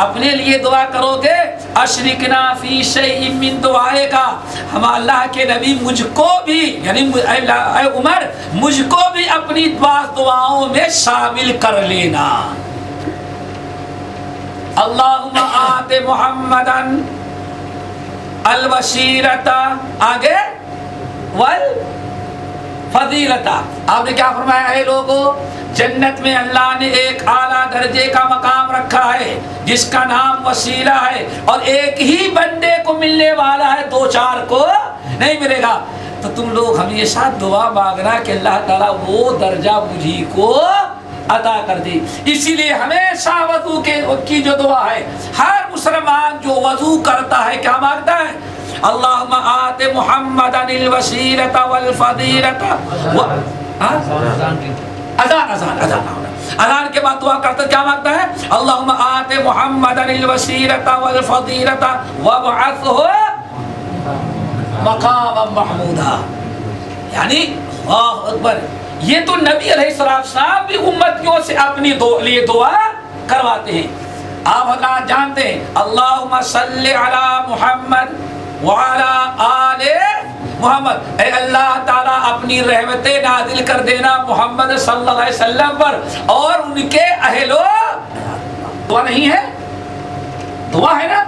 اپنے لیے دعا کرو گے؟ اشرکنا فی شیء من دعائک، ہم اللہ کے نبی مجھ کو بھی یعنی اے عمر مجھ کو بھی اپنی دعاؤں میں شامل کر لینا۔ اللہم آت محمدن الوسیلۃ آگے والفضیلۃ، آپ نے کیا فرمایا ہے لوگوں؟ جنت میں اللہ نے ایک اعلیٰ درجے کا مقام رکھا ہے جس کا نام وسیلہ ہے، اور ایک ہی بندے کو ملنے والا ہے، دو چار کو نہیں ملے گا۔ تو تم لوگ ہمیشہ دعا مانگنا کہ اللہ تعالیٰ وہ درجہ مجھی کو عطا کر دی۔ اسی لیے ہمیشہ وضو کی جو دعا ہے، ہر مسلمان جو وضو کرتا ہے کیا مانگتا ہے؟ اللہم آت محمدن الوسیلۃ والفضیلۃ۔ اذان کے بعد دعا کرتا کیا مانگتا ہے؟ اللہم آت محمدن الوسیلۃ والفضیلۃ وابعثہ مقاما محمودا، یعنی اللہ اکبر، یہ تو نبی علیہ السلام بھی امتیوں سے اپنی لیے دعا کرواتے ہیں۔ آپ حضرات جانتے ہیں اللہم صلی علی محمد وعلی آل محمد، اے اللہ تعالیٰ اپنی رحمتیں نازل کر دینا محمد صلی اللہ علیہ وسلم پر اور ان کے اہل و دعا نہیں ہے، دعا ہے نا،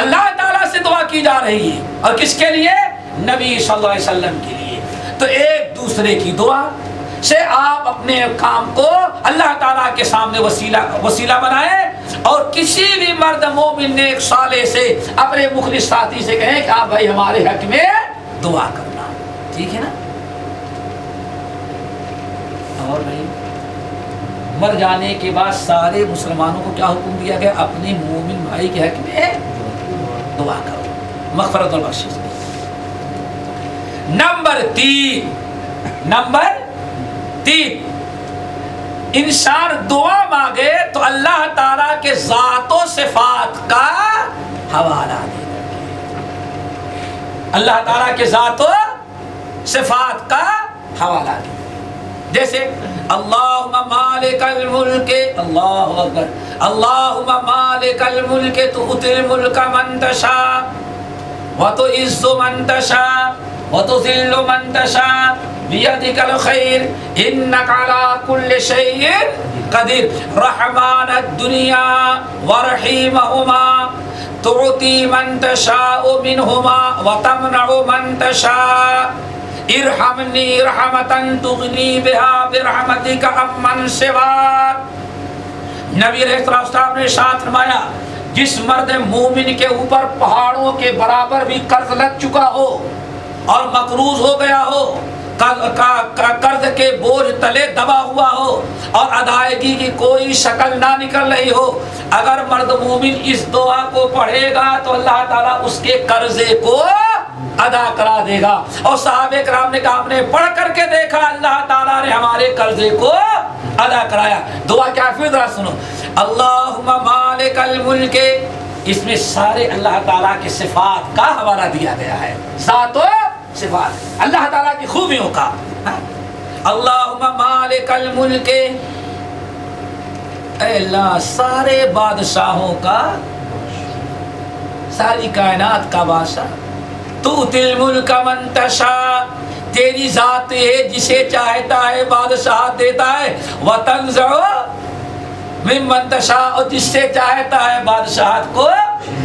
اللہ تعالیٰ سے دعا کی جا رہی ہے، اور کس کے لیے؟ نبی صلی اللہ علیہ وسلم کے لیے۔ تو ایک دوسرے کی دعا سے آپ اپنے کام کو اللہ تعالیٰ کے سامنے وسیلہ بنائیں، اور کسی بھی مرد مومن نیک صالح سے اپنے مخلص ساتھی سے کہیں کہ آپ بھائی ہمارے حق میں دعا کرنا، ٹھیک ہے نا؟ اور بھائی مر جانے کے بعد سارے مسلمانوں کو کیا حکم دیا گیا؟ اپنے مومن بھائی کے حق میں دعا کرو، مغفرت اور بخشش۔ نمبر تین، انسان دعا مانگے تو اللہ تعالیٰ کے ذات و صفات کا حوالہ دے، اللہ تعالیٰ کے ذات و صفات کا حوالہ دے، جیسے اللہم مالک الملک، اللہ اکبر، اللہم مالک الملک تؤتی الملک من تشاء وتعز من تشاء وتذل من تشاء بیدک الخیر انک علی کل شیء قدیر، رحمان الدنیا ورحیمہما تعطی من تشاء منہما وتمنع من تشاء، ارحمنی رحمتا تغنی بہا برحمتک عمن سواک۔ نبی علیہ السلام نے ارشاد فرمایا جس مرد مومن کے اوپر پہاڑوں کے برابر بھی قرض لگ چکا ہو اور مقروض ہو گیا ہو، قرض کے بوجھ تلے دبا ہوا ہو اور ادائیگی کی کوئی شکل نہ نکل رہی ہو، اگر مرد مومن اس دعا کو پڑھے گا تو اللہ تعالیٰ اس کے قرضے کو ادا کرا دے گا۔ اور صحابہ کرام نے کہا ہم نے پڑھ کر کے دیکھا اللہ تعالیٰ نے ہمارے قرضے کو ادا کرایا۔ دعا کیا؟ پھر ذرا سنو، اللہم مالک الملک، اس میں سارے اللہ تعالیٰ کے صفات کا حوالہ دیا گیا ہے، ذات و صفات اللہ تعالیٰ کی خوبیوں کا۔ اللہم مالک الملک، اے اللہ سارے بادشاہوں کا، ساری کائنات کا بادشاہ، تؤتی الملک من تشاء، تیری ذات ہے جسے چاہتا ہے بادشاہ دیتا ہے، وتنزع ممن تشاء، اور جس سے چاہتا ہے بادشاہت کو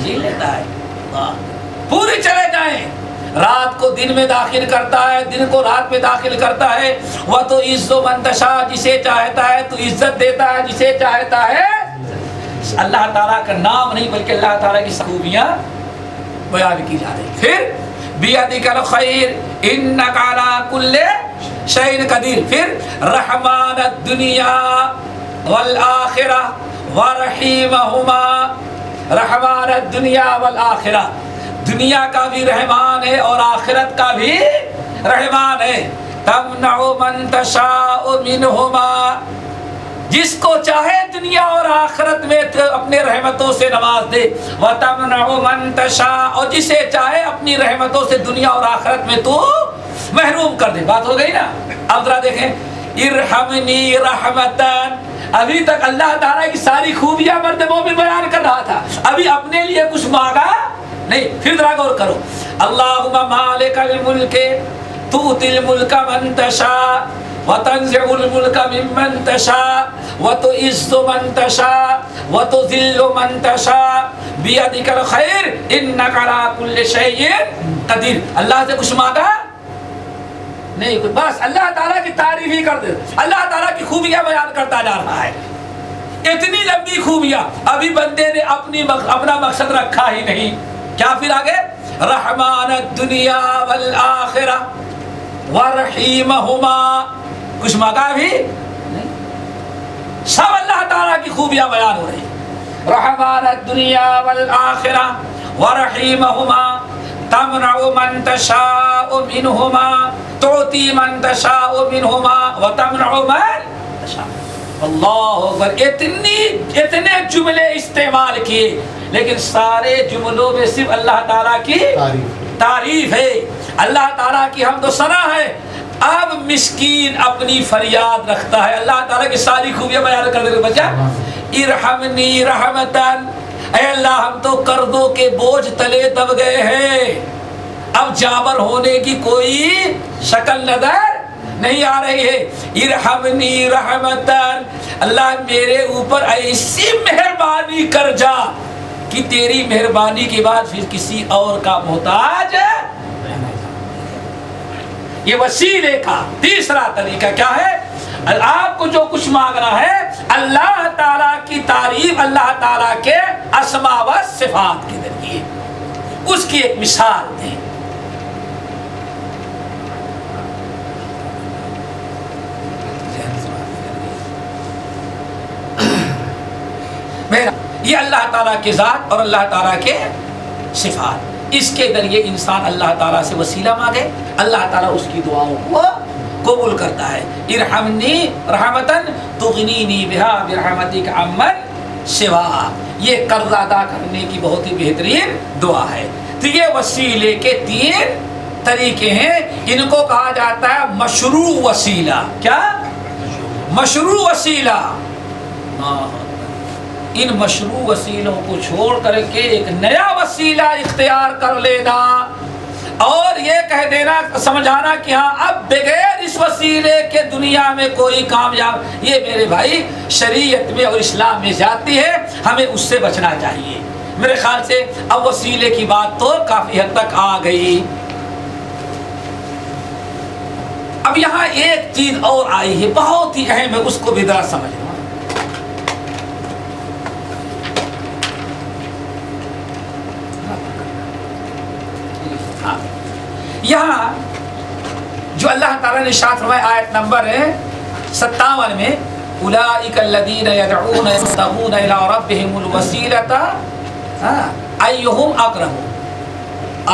جی لیتا ہے۔ پوری چلے جائیں، رات کو دن میں داخل کرتا ہے، دن کو رات میں داخل کرتا ہے، وہ تو عز من تشاء، جسے چاہتا ہے تو عزت دیتا ہے، جسے چاہتا ہے۔ اللہ تعالیٰ کا نام نہیں بلکہ اللہ تعالیٰ کی خوبیاں بیان کی جا رہی۔ پھر بیدک الخیر انک علی کل شیء قدیر، پھر رحمان الدنیا والآخرہ ورحیمہما، رحمان الدنیا والآخرہ، دنیا کا بھی رحمان ہے اور آخرت کا بھی رحمان ہے. تمنع من تشاء منہما، جس کو چاہے دنیا اور آخرت میں اپنے رحمتوں سے نواز دے. وَتَمْنَعُ مَن تَشَاءُ، اور جسے چاہے اپنی رحمتوں سے دنیا اور آخرت میں تو محروم کر دے. بات ہو گئی نا. اب ذرا دیکھیں، ارحمنی رحمتاً، ابھی تک اللہ تعالیٰ کی ساری خوبیاں مرد مومن بیان کر رہا تھا، ابھی اپنے لیے کچھ مانگا نہیں. پھر ذرا غور کرو. اللہم مالک الملک تؤتی الملک من تشاء وتنزع الملک ممن تشاء وتعز من تشاء وتذل من تشاء بیدک الخیر انک علی کل شیء قدیر. اللہ سے کچھ مانگا نہیں، بس اللہ تعالیٰ کی تعریف ہی کر دے. اللہ تعالیٰ کی خوبیاں بیان کرتا جا رہا ہے. اتنی لمبی خوبیاں، ابھی بندے نے اپنا مقصد رکھا ہی نہیں. کیا پھر آگے؟ رحمان الدنیا والآخرہ ورحیمہما، کچھ مانگا بھی نہیں. سب اللہ تعالیٰ کی خوبیاں بیان ہو رہی. رحمان الدنیا والآخرہ ورحیمہما تمنع من تشاء منہما تعطی من تشاء منہما وتمنع من تشاء. اللہ اکبر. اتنے جملے استعمال کیے، لیکن سارے جملوں میں صرف اللہ تعالیٰ کی تعریف ہے، اللہ تعالیٰ کی حمد و ثنا ہے. اب مسکین اپنی فریاد رکھتا ہے، اللہ تعالیٰ کی ساری خوبیاں بیان کر دے. بچہ ارحمنی رحمتاً، اے اللہ ہم تو قرضوں کے بوجھ تلے دب گئے ہیں، اب جابر ہونے کی کوئی شکل نظر نہیں آ رہی ہے. ارحمنی رحمتاً، اللہ میرے اوپر ایسی مہربانی کر جا کہ تیری مہربانی کے بعد پھر کسی اور کا محتاج. یہ وسیلے کا تیسرا طریقہ کیا ہے؟ آپ کو جو کچھ مانگنا ہے اللہ تعالیٰ کی تعریف، اللہ تعالیٰ کے اسماء و صفات کے ذریعے اس کی ایک مثال دیں. یہ اللہ تعالیٰ کے ذات اور اللہ تعالیٰ کے صفات، اس کے ذریعے انسان اللہ تعالیٰ سے وسیلہ مانگے، اللہ تعالیٰ اس کی دعاؤں کو قبول کرتا ہے. ارحمنی رحمتاً تغنینی بہا برحمتک عمن سوا، یہ قرض ادا کرنے کی بہت ہی بہترین دعا ہے. تو یہ وسیلے کے 3 طریقے ہیں. ان کو کہا جاتا ہے مشروع وسیلہ. کیا؟ مشروع وسیلہ. ان مشروع وسیلوں کو چھوڑ کر کے ایک نیا وسیلہ اختیار کر لینا اور یہ کہہ دینا، سمجھانا کہ ہاں اب بغیر اس وسیلے کے دنیا میں کوئی کامیاب، یہ میرے بھائی شریعت میں اور اسلام میں زیادتی ہے، ہمیں اس سے بچنا چاہیے. میرے خیال سے اب وسیلے کی بات تو کافی حد تک آ گئی. اب یہاں ایک چیز اور آئی ہے، بہت ہی اہم ہے، اس کو بھی ذرا سمجھنا. یہاں جو اللہ تعالیٰ نے ارشاد فرمایا آیت نمبر 57 میں، اولئک الذین یدعون یبتغون الی ربہم الوسیلۃ ایہم اقرب،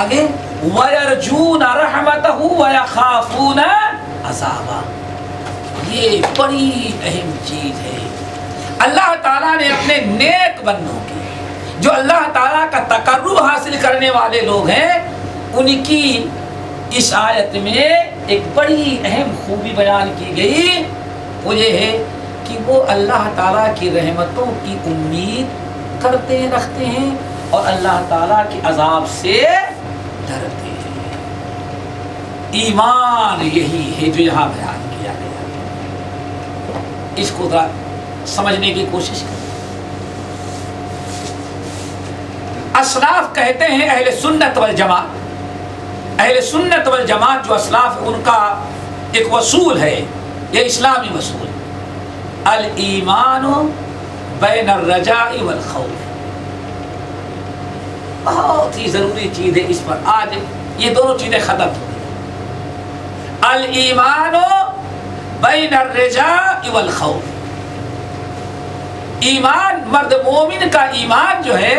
آگے ویرجون رحمتہ ویخافون عذابہ. یہ بڑی اہم چیز ہے. اللہ تعالیٰ نے اپنے نیک بندوں کی، جو اللہ تعالیٰ کا تقرب حاصل کرنے والے لوگ ہیں، ان کی اس آیت میں ایک بڑی اہم خوبی بیان کی گئی. وہ یہ ہے کہ وہ اللہ تعالیٰ کی رحمتوں کی امید رکھتے ہیں اور اللہ تعالیٰ کے عذاب سے ڈرتے ہیں. ایمان یہی ہے جو یہاں بیان کیا گیا. اس کو ذرا سمجھنے کی کوشش کریں. اسلاف کہتے ہیں اہل سنت والجماعت، اہل سنت والجماعت جو اسلاف ان کا ایک اصول ہے، یہ اسلامی اصول، الایمان بین الرجاء والخوف. بہت ہی ضروری چیز ہے، اس پر آج یہ دونوں چیزیں ختم ہو گئی. الایمان بین الرجاء والخوف. ایمان، مرد مومن کا ایمان جو ہے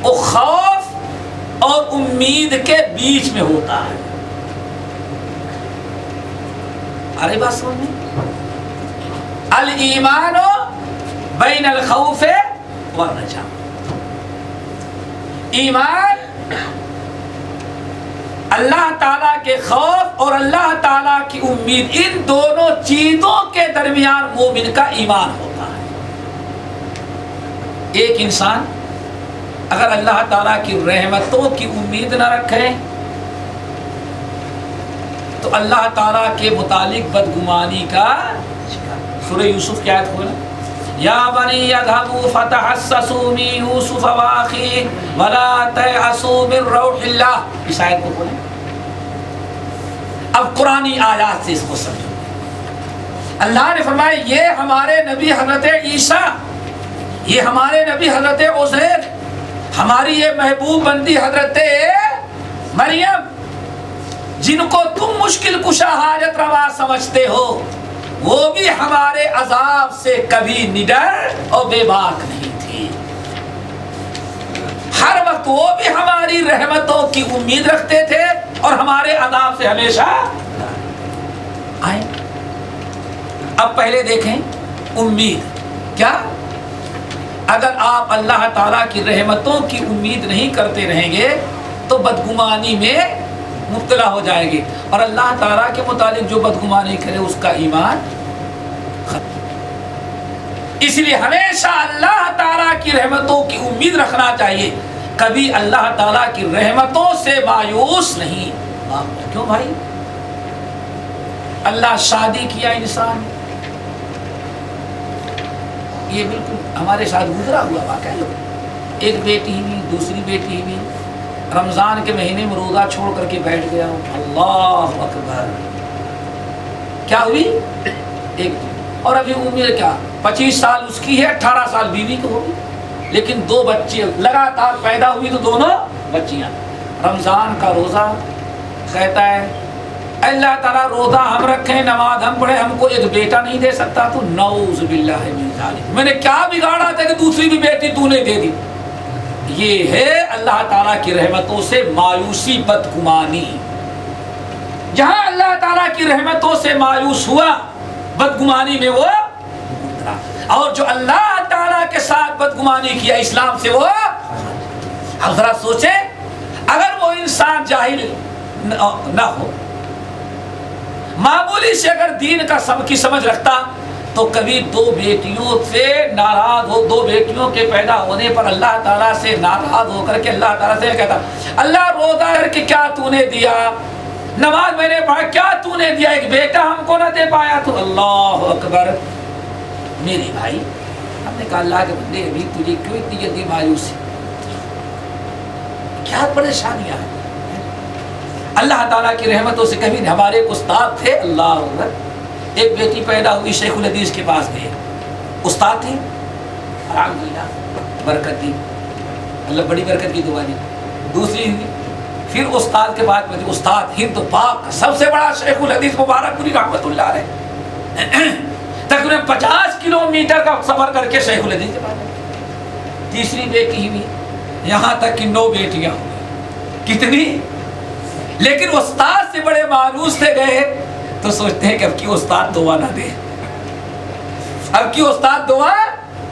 وہ خوف اور امید کے بیچ میں ہوتا ہے. ارے بات سمجھ میں؟ الایمان بین الخوف والرجاء. ایمان اللہ تعالیٰ کے خوف اور اللہ تعالیٰ کی امید، ان دونوں چیزوں کے درمیان مومن کا ایمان ہوتا ہے. ایک انسان اگر اللہ تعالیٰ کی رحمتوں کی امید نہ رکھے تو اللہ تعالیٰ کے متعلق بدگمانی کا شکار. سورہ یوسف کی آیت کھولیں. یا بنی اذهبوا فتحسسوا من یوسف واخیہ ولا تیأسوا من روح اللہ. اس آیت کو کھولیں. اب قرآنی آیات سے اس کو سمجھو. اللہ نے فرمایا یہ ہمارے نبی حضرت عیسیٰ، یہ ہمارے نبی حضرت عزیر، ہماری یہ محبوب بندی حضرت مریم، جن کو تم مشکل کشا حاجت روا سمجھتے ہو، وہ بھی ہمارے عذاب سے کبھی نڈر اور بے باک نہیں تھی. ہر وقت وہ بھی ہماری رحمتوں کی امید رکھتے تھے اور ہمارے عذاب سے ہمیشہ آئیں. اب پہلے دیکھیں امید. کیا اگر آپ اللہ تعالیٰ کی رحمتوں کی امید نہیں کرتے رہیں گے تو بدگمانی میں مبتلا ہو جائے گی، اور اللہ تعالیٰ کے متعلق جو بدگمانی کرے اس کا ایمان ختم. اس لیے ہمیشہ اللہ تعالیٰ کی رحمتوں کی امید رکھنا چاہیے، کبھی اللہ تعالیٰ کی رحمتوں سے مایوس نہیں. کیوں بھائی؟ اللہ شادی کیا انسان، یہ بالکل ہمارے ساتھ گزرا ہوا واقعہ. ایک بیٹی ہوئی، دوسری بیٹی ہوئی، رمضان کے مہینے میں روزہ چھوڑ کر کے بیٹھ گیا. اللہ اکبر. کیا ہوئی؟ ایک. اور ابھی عمر کیا 25 سال اس کی ہے، 18 سال بیوی کو ہوگی، لیکن 2 بچے لگاتار پیدا ہوئی تو دونوں بچیاں. رمضان کا روزہ کہتا ہے اللہ تعالیٰ روزہ ہم رکھیں، نماز ہم پڑھیں، ہم کو ایک بیٹا نہیں دے سکتا تو نعوذ باللہ من ذالک، میں نے کیا بگاڑا تھا کہ دوسری بھی بیٹی تو نے دے دی. یہ ہے اللہ تعالیٰ کی رحمتوں سے مایوسی، بدگمانی. جہاں اللہ تعالیٰ کی رحمتوں سے مایوس ہوا بدگمانی میں وہ اترا، اور جو اللہ تعالیٰ کے ساتھ بدگمانی کیا اسلام سے وہ. اب ذرا سوچیں اگر وہ انسان جاہل نہ ہو، معمولی سے اگر دین کا کی سمجھ رکھتا تو کبھی 2 بیٹیوں سے ناراض ہو، 2 بیٹیوں کے پیدا ہونے پر اللہ تعالیٰ سے ناراض ہو کر کے اللہ تعالیٰ سے کہتا اللہ روزہ کر کے کیا تو نے دیا، نماز میں نے پڑھا کیا تو نے دیا، ایک بیٹا ہم کو نہ دے پایا تو. اللہ اکبر. میرے بھائی ہم نے کہا اللہ کے بندے ابھی تجھے کیوں اتنی جلدی مایوسی، کیا پریشانیاں ہیں. اللہ تعالیٰ کی رحمتوں سے کبھی ہمارے استاد تھے، اللہ اکبر، ایک بیٹی پیدا ہوئی، شیخ الحدیث کے پاس گئے، استاد تھے، الحمدللہ برکت دی، اللہ بڑی برکت کی دعا دی. دوسری پھر استاد کے بعد میں استاد ہند پاک سب سے بڑا شیخ الحدیث مبارک پوری رحمت اللہ علیہ، تقریباً 50 کلومیٹر کا سفر کر کے شیخ الحدیث کے پاس. تیسری بیٹی ہوئی، یہاں تک کہ 9 بیٹیاں ہوئی. کتنی؟ لیکن استاد سے بڑے مایوس سے گئے تو سوچتے ہیں کہ اب کی استاد دعا نہ دے، اب کی استاد دعا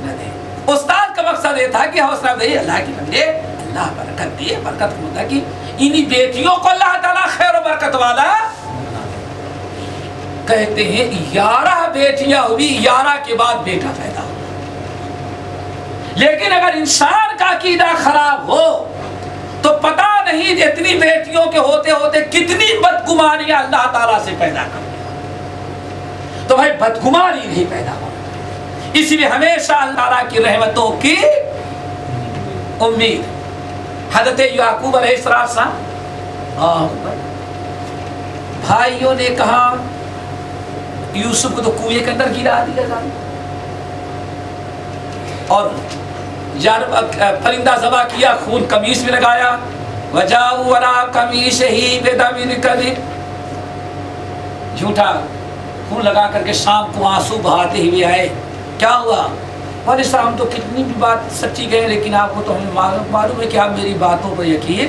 نہ دے. استاد کا مقصد یہ تھا کہ حوصلہ دے اللہ کی بندے، اللہ برکت دے، برکت ہوتا کہ انہی بیٹیوں کو اللہ تعالیٰ خیر و برکت والا. کہتے ہیں 11 بیٹیاں ہوئی، 11 کے بعد بیٹا پیدا ہوا. لیکن اگر انسان کا عقیدہ خراب ہو تو پتہ نہیں اتنی بیٹیوں کے ہوتے ہوتے کتنی بدگمانیاں اللہ تعالیٰ سے پیدا کر. تو بھائی بدگمانی نہیں پیدا ہو، اس لیے ہمیشہ اللہ تعالیٰ کی رحمتوں کی امید. حضرت یعقوب علیہ السلام بھائیوں نے کہا یوسف کو تو کنویں کے اندر گرا دیا جائے، اور پرندہ ذبح کیا، خون قمیص میں لگایا، وجاؤ ولا قمیص ہی بدم کذب، جھوٹا خون لگا کر کے شام کو آنسو بہاتے ہوئے آئے. کیا ہوا؟ اور اس ہم تو کتنی بھی بات سچی گئے، لیکن آپ کو تو ہمیں معلوم ہے کہ آپ میری باتوں پر یقین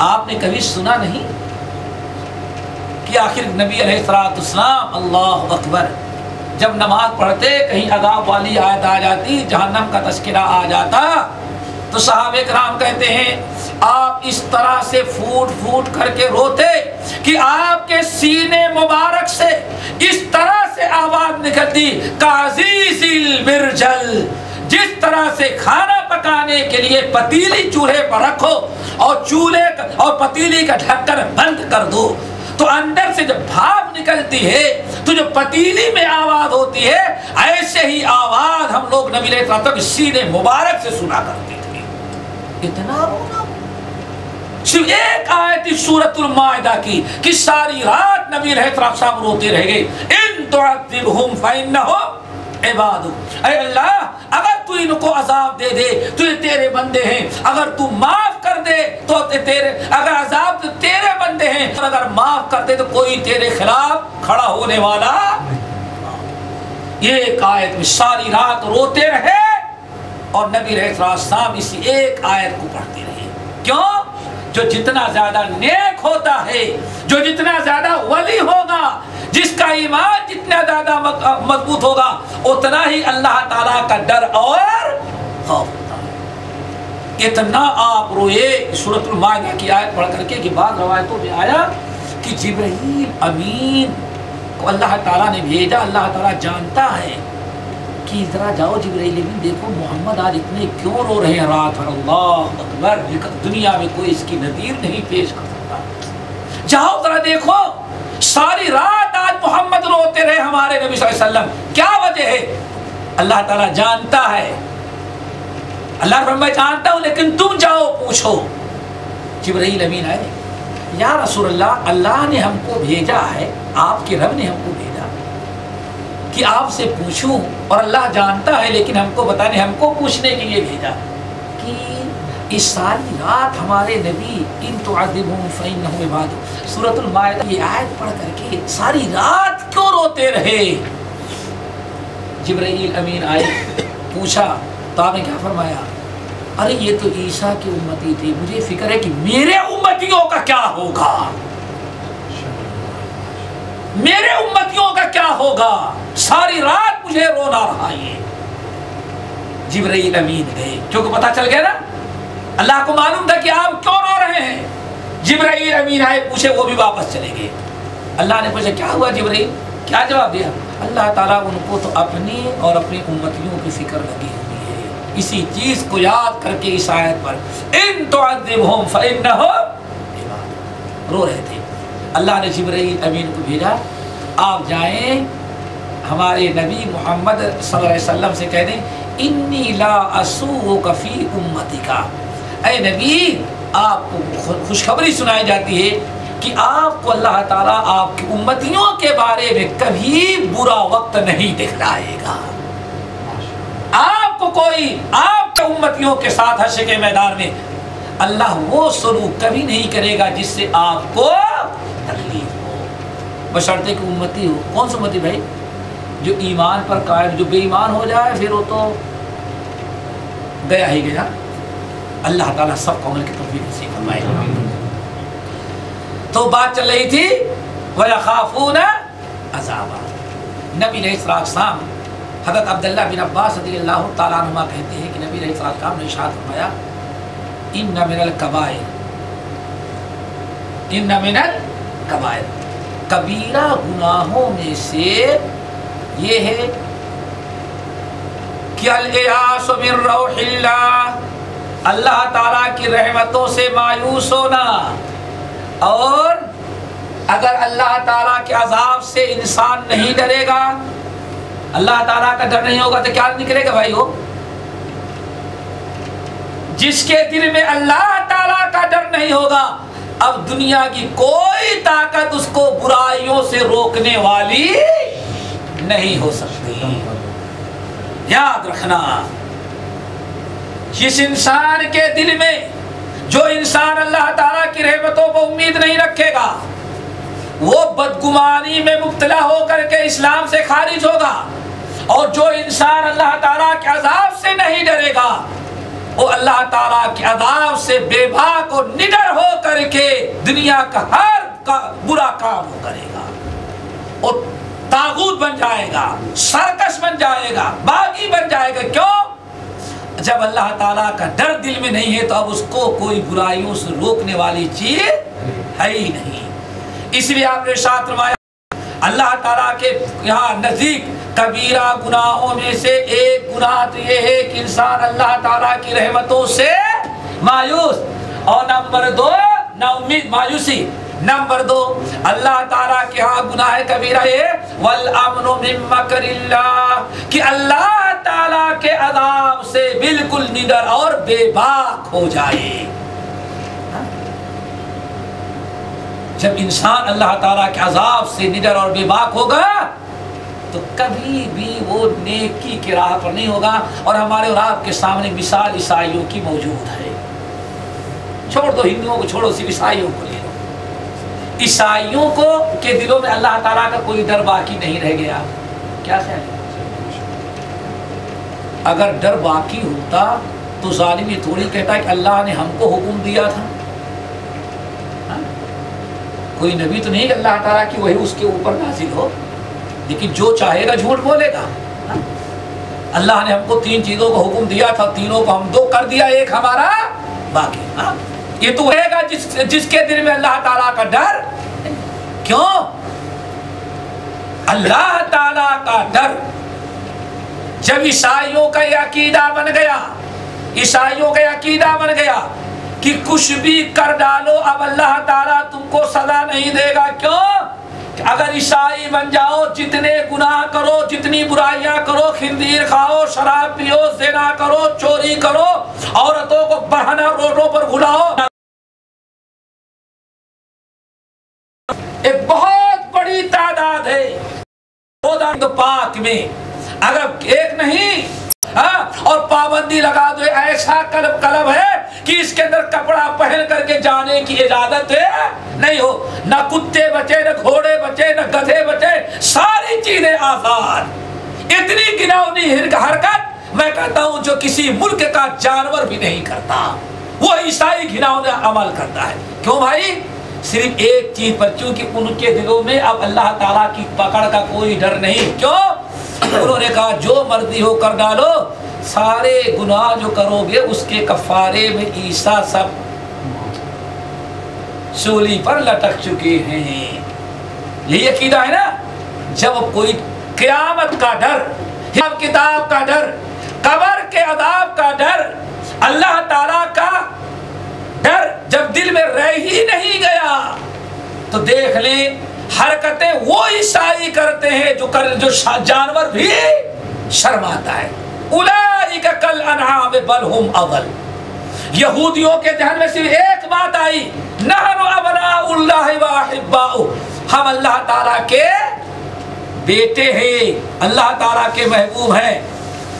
آپ نے کبھی سنا نہیں کہ آخر نبی علیہ السلام اللہ اکبر جب نماز پڑھتے کہیں عذاب والی آیت آ جاتی، جہنم کا تذکرہ آ جاتا، تو صحابہ کرام کہتے ہیں آپ اس طرح سے پھوٹ پھوٹ کر کے روتے کہ آپ کے سینے مبارک سے اس طرح سے آواز نکلتی کعزیز البرجل، جس طرح سے کھانا پکانے کے لیے پتیلی چولہے پر رکھو اور چولہے اور پتیلی کا ڈھکن بند کر دو تو اندر سے جب بھاپ نکلتی ہے تو جو پتیلی میں آواز ہوتی ہے، ایسے ہی آواز ہم لوگ نبی علیہ السلام کے سینے مبارک سے سنا کرتے تھے۔ اتنا رونا، صرف ایک آیت سورۃ المائدہ کی کہ ساری رات نبی علیہ السلام روتے رہ گئے، ان تعذبہم فإنہم عبادک، اے اللہ اگر تو ان کو عذاب دے دے تو یہ تیرے بندے ہیں، اگر تو معاف کر دے تو تیرے، اگر عذاب تو تیرے بندے ہیں اور اگر معاف کر دے تو کوئی تیرے خلاف کھڑا ہونے والا۔ یہ ایک آیت میں ساری رات روتے رہے اور نبی علیہ السلام اسی ایک آیت کو پڑھتے رہے۔ کیوں؟ جو جتنا زیادہ نیک ہوتا ہے، جو جتنا زیادہ ولی ہوگا، جس کا ایمان جتنا زیادہ مضبوط ہوگا، اتنا ہی اللہ تعالیٰ کا ڈر اور خوف ہوتا ہے۔ اتنا آپ روئے۔ سورۃ المائدہ کی آیت پڑھ کر کے کہ بعض روایتوں میں آیا کہ جبرائیل امین کو اللہ تعالیٰ نے بھیجا، اللہ تعالیٰ جانتا ہے کہ ذرا جاؤ جبرائیل امین دیکھو محمد آج اتنے کیوں رو رہے ہیں رات بھر، اللہ اکبر، دنیا میں کوئی اس کی نظیر نہیں پیش کر سکتا، جاؤ ذرا دیکھو ساری رات آج محمد روتے رہے ہمارے نبی صلی اللہ علیہ وسلم، کیا وجہ ہے؟ اللہ تعالیٰ جانتا ہے، اللہ فرمائے جانتا ہوں لیکن تم جاؤ پوچھو۔ جبرائیل امین آئے، یا رسول اللہ، اللہ نے ہم کو بھیجا ہے، آپ کے رب نے ہم کو بھیجا کہ آپ سے پوچھوں، اور اللہ جانتا ہے لیکن ہم کو بتانے، ہم کو پوچھنے کے لیے بھیجا کہ اس ساری رات ہمارے نبی ان تعذبہم فإنہم عبادک، سورۃ المائدہ یہ آیت پڑھ کر کے ساری رات کیوں روتے رہے؟ جبرائیل امین آئے، پوچھا تو آپ نے کیا فرمایا؟ ارے یہ تو عیسیٰ کی امتی تھی، مجھے فکر ہے کہ میرے امتیوں کا کیا ہوگا، میرے امتیوں کا کیا ہوگا، ساری رات مجھے رونا رہا یہ۔ جبرائیل امین گئے، کیونکہ پتہ چل گیا نا، اللہ کو معلوم تھا کہ آپ کیوں رو رہے ہیں۔ جبرائیل امین آئے، پوچھے، وہ بھی واپس چلے گئے۔ اللہ نے پوچھا کیا ہوا جبرائیل، کیا جواب دیا؟ اللہ تعالیٰ ان کو تو اپنی اور اپنی امتیوں کی فکر لگی ہوئی ہے، اسی چیز کو یاد کر کے اس آیت پر ان تعذبہم فإنہم عبادک رو رہے تھے۔ اللہ نے جبرائیل امین کو بھیجا، آپ جائیں ہمارے نبی محمد صلی اللہ علیہ وسلم سے کہہ دیں انی لا اسوءک فی امتک، اے نبی آپ کو خوشخبری سنائی جاتی ہے کہ آپ کو اللہ تعالیٰ آپ کی امتیوں کے بارے میں کبھی برا وقت نہیں دکھلائے گا، آپ کو کوئی آپ کے امتیوں کے ساتھ حشر کے میدان میں اللہ وہ سلوک کبھی نہیں کرے گا جس سے آپ کو تکلیف ہو، بشرطے کہ امتی ہو۔ کون سی امتی بھائی؟ جو ایمان پر قائم، جو بے ایمان ہو جائے پھر وہ تو گیا ہی گیا۔ اللہ تعالیٰ سب کو عمل کی توفیق نصیب فرمائے۔ تو بات چل رہی تھی وَيَخَافُونَ عَذَابَ، نبی علیہ السلام حضرت عبداللہ بن عباس رضی اللہ تعالیٰ عنہما کہتے ہیں کہ نبی علیہ السلام نے ارشاد فرمایا ان من الکبائر، ان من الکبائر، کبیرہ گناہوں میں سے یہ ہے کہ الیاس من روح اللہ، اللہ تعالیٰ کی رحمتوں سے مایوس ہونا، اور اگر اللہ تعالیٰ کے عذاب سے انسان نہیں ڈرے گا، اللہ تعالیٰ کا ڈر نہیں ہوگا تو کیا نکلے گا بھائی؟ ہو جس کے دل میں اللہ تعالیٰ کا ڈر نہیں ہوگا، اب دنیا کی کوئی طاقت اس کو برائیوں سے روکنے والی نہیں ہو سکتی۔ یاد رکھنا، جس انسان کے دل میں، جو انسان اللہ تعالیٰ کی رحمتوں کو امید نہیں رکھے گا، وہ بدگمانی میں مبتلا ہو کر کے اسلام سے خارج ہوگا، اور جو انسان اللہ تعالیٰ کے عذاب سے نہیں ڈرے گا وہ اللہ تعالیٰ کے عذاب سے بے باک اور نڈر ہو کر کے دنیا کا ہر برا کام وہ کرے گا، اور طاغوت بن جائے گا، سرکش بن جائے گا، باغی بن جائے گا۔ کیوں؟ جب اللہ تعالیٰ کا ڈر دل میں نہیں ہے تو اب اس کو کوئی برائیوں سے روکنے والی چیز ہے ہی نہیں۔ اس لیے آپ نے ارشاد فرمایا اللہ تعالیٰ کے یہاں نزدیک کبیرہ گناہوں میں سے ایک گناہ تو یہ ہے کہ انسان اللہ تعالیٰ کی رحمتوں سے مایوس، اور نمبر 2 نا امید، مایوسی۔ نمبر 2 اللہ تعالیٰ کے ہاں گناہ کبیرہ ہے والامن من مکر اللہ، کہ اللہ تعالیٰ کے عذاب سے بالکل نڈر اور بے باک ہو جائے۔ جب انسان اللہ تعالیٰ کے عذاب سے نڈر اور بے باک ہوگا تو کبھی بھی وہ نیکی کی راہ پر نہیں ہوگا۔ اور ہمارے اور آپ کے سامنے مثال عیسائیوں کی موجود ہے، چھوڑ دو ہندوؤں کو، چھوڑو صرف عیسائیوں کو لے لو۔ عیسائیوں کو کے دلوں میں اللہ تعالیٰ کا کوئی ڈر باقی نہیں رہ گیا۔ کیا خیال ہے؟ اگر ڈر باقی ہوتا تو ظالم یہ تھوڑی کہتا ہے کہ اللہ نے ہم کو حکم دیا تھا۔ کوئی نبی تو نہیں کہ اللہ تعالیٰ کی وحی اس کے اوپر نازل ہو، لیکن جو چاہے گا جھوٹ بولے گا۔ اللہ نے ہم کو 3 چیزوں کا حکم دیا تھا، تینوں کو ہم 2 کر دیا، ایک ہمارا باقی۔ یہ تو رہے گا جس کے دل میں اللہ تعالیٰ کا ڈر۔ کیوں؟ اللہ تعالیٰ کا ڈر جب عیسائیوں کا یہ عقیدہ بن گیا، عیسائیوں کا یہ عقیدہ بن گیا کہ کچھ بھی کر ڈالو اب اللہ تعالیٰ تم کو سزا نہیں دے گا۔ کیوں؟ کہ اگر عیسائی بن جاؤ، جتنے گناہ کرو، جتنی برائیاں کرو، خنزیر کھاؤ، شراب پیو، زنا کرو، چوری کرو، عورتوں کو بہانا روڈوں پر بھلاؤ، ایک بہت بڑی تعداد ہے خدا پاک میں، اگر ایک نہیں اور پابندی لگا دو، ایسا قلب ہے کہ اس کے اندر کپڑا پہن کر کے جانے کی اجازت نہیں ہو، نہ کتے بچے، نہ گھوڑے بچے، نہ گدھے بچے، ساری چیزیں آزاد۔ اتنی گناؤنی حرکت میں کہتا ہوں جو کسی ملک کا جانور بھی نہیں کرتا، وہ عیسائی گھناؤنا عمل کرتا ہے۔ کیوں بھائی؟ صرف ایک چیز پر، چونکہ ان کے دلوں میں اب اللہ تعالیٰ کی پکڑ کا کوئی ڈر نہیں۔ کیوں؟ انہوں نے کہا جو مرضی ہو کر ڈالو، سارے گناہ جو کرو گے اس کے کفارے میں عیسیٰ سب سولی پر لٹک چکے ہیں۔ یہی عقیدہ ہے نا۔ جب کوئی قیامت کا ڈر، حساب کتاب کا ڈر، قبر کے عذاب کا ڈر، اللہ تعالیٰ کا ڈر جب دل میں رہ ہی نہیں گیا تو دیکھ لیں حرکتیں وہ عیسائی کرتے ہیں جو جانور بھی شرماتا ہے۔ اولئک کالانعام بل ہم اضل۔ یہودیوں کے ذہن میں صرف ایک بات آئی، نحن ابناء اللہ واحباؤہ، ہم اللہ تعالیٰ کے بیٹے ہیں، اللہ تعالیٰ کے محبوب ہیں۔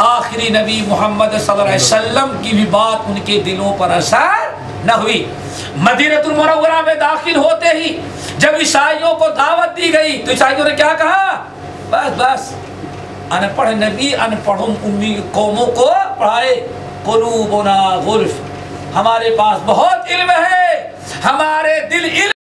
آخری نبی محمد صلی اللہ علیہ وسلم کی بھی بات ان کے دلوں پر اثر نہ ہوئی۔ مدینہ المنورہ میں داخل ہوتے ہی جب عیسائیوں کو دعوت دی گئی تو عیسائیوں نے کیا کہا؟ بس ان پڑھ نبی ان پڑھوں امی قوموں کو پڑھائے، قلوبنا غلف، ہمارے پاس بہت علم ہے، ہمارے دل علم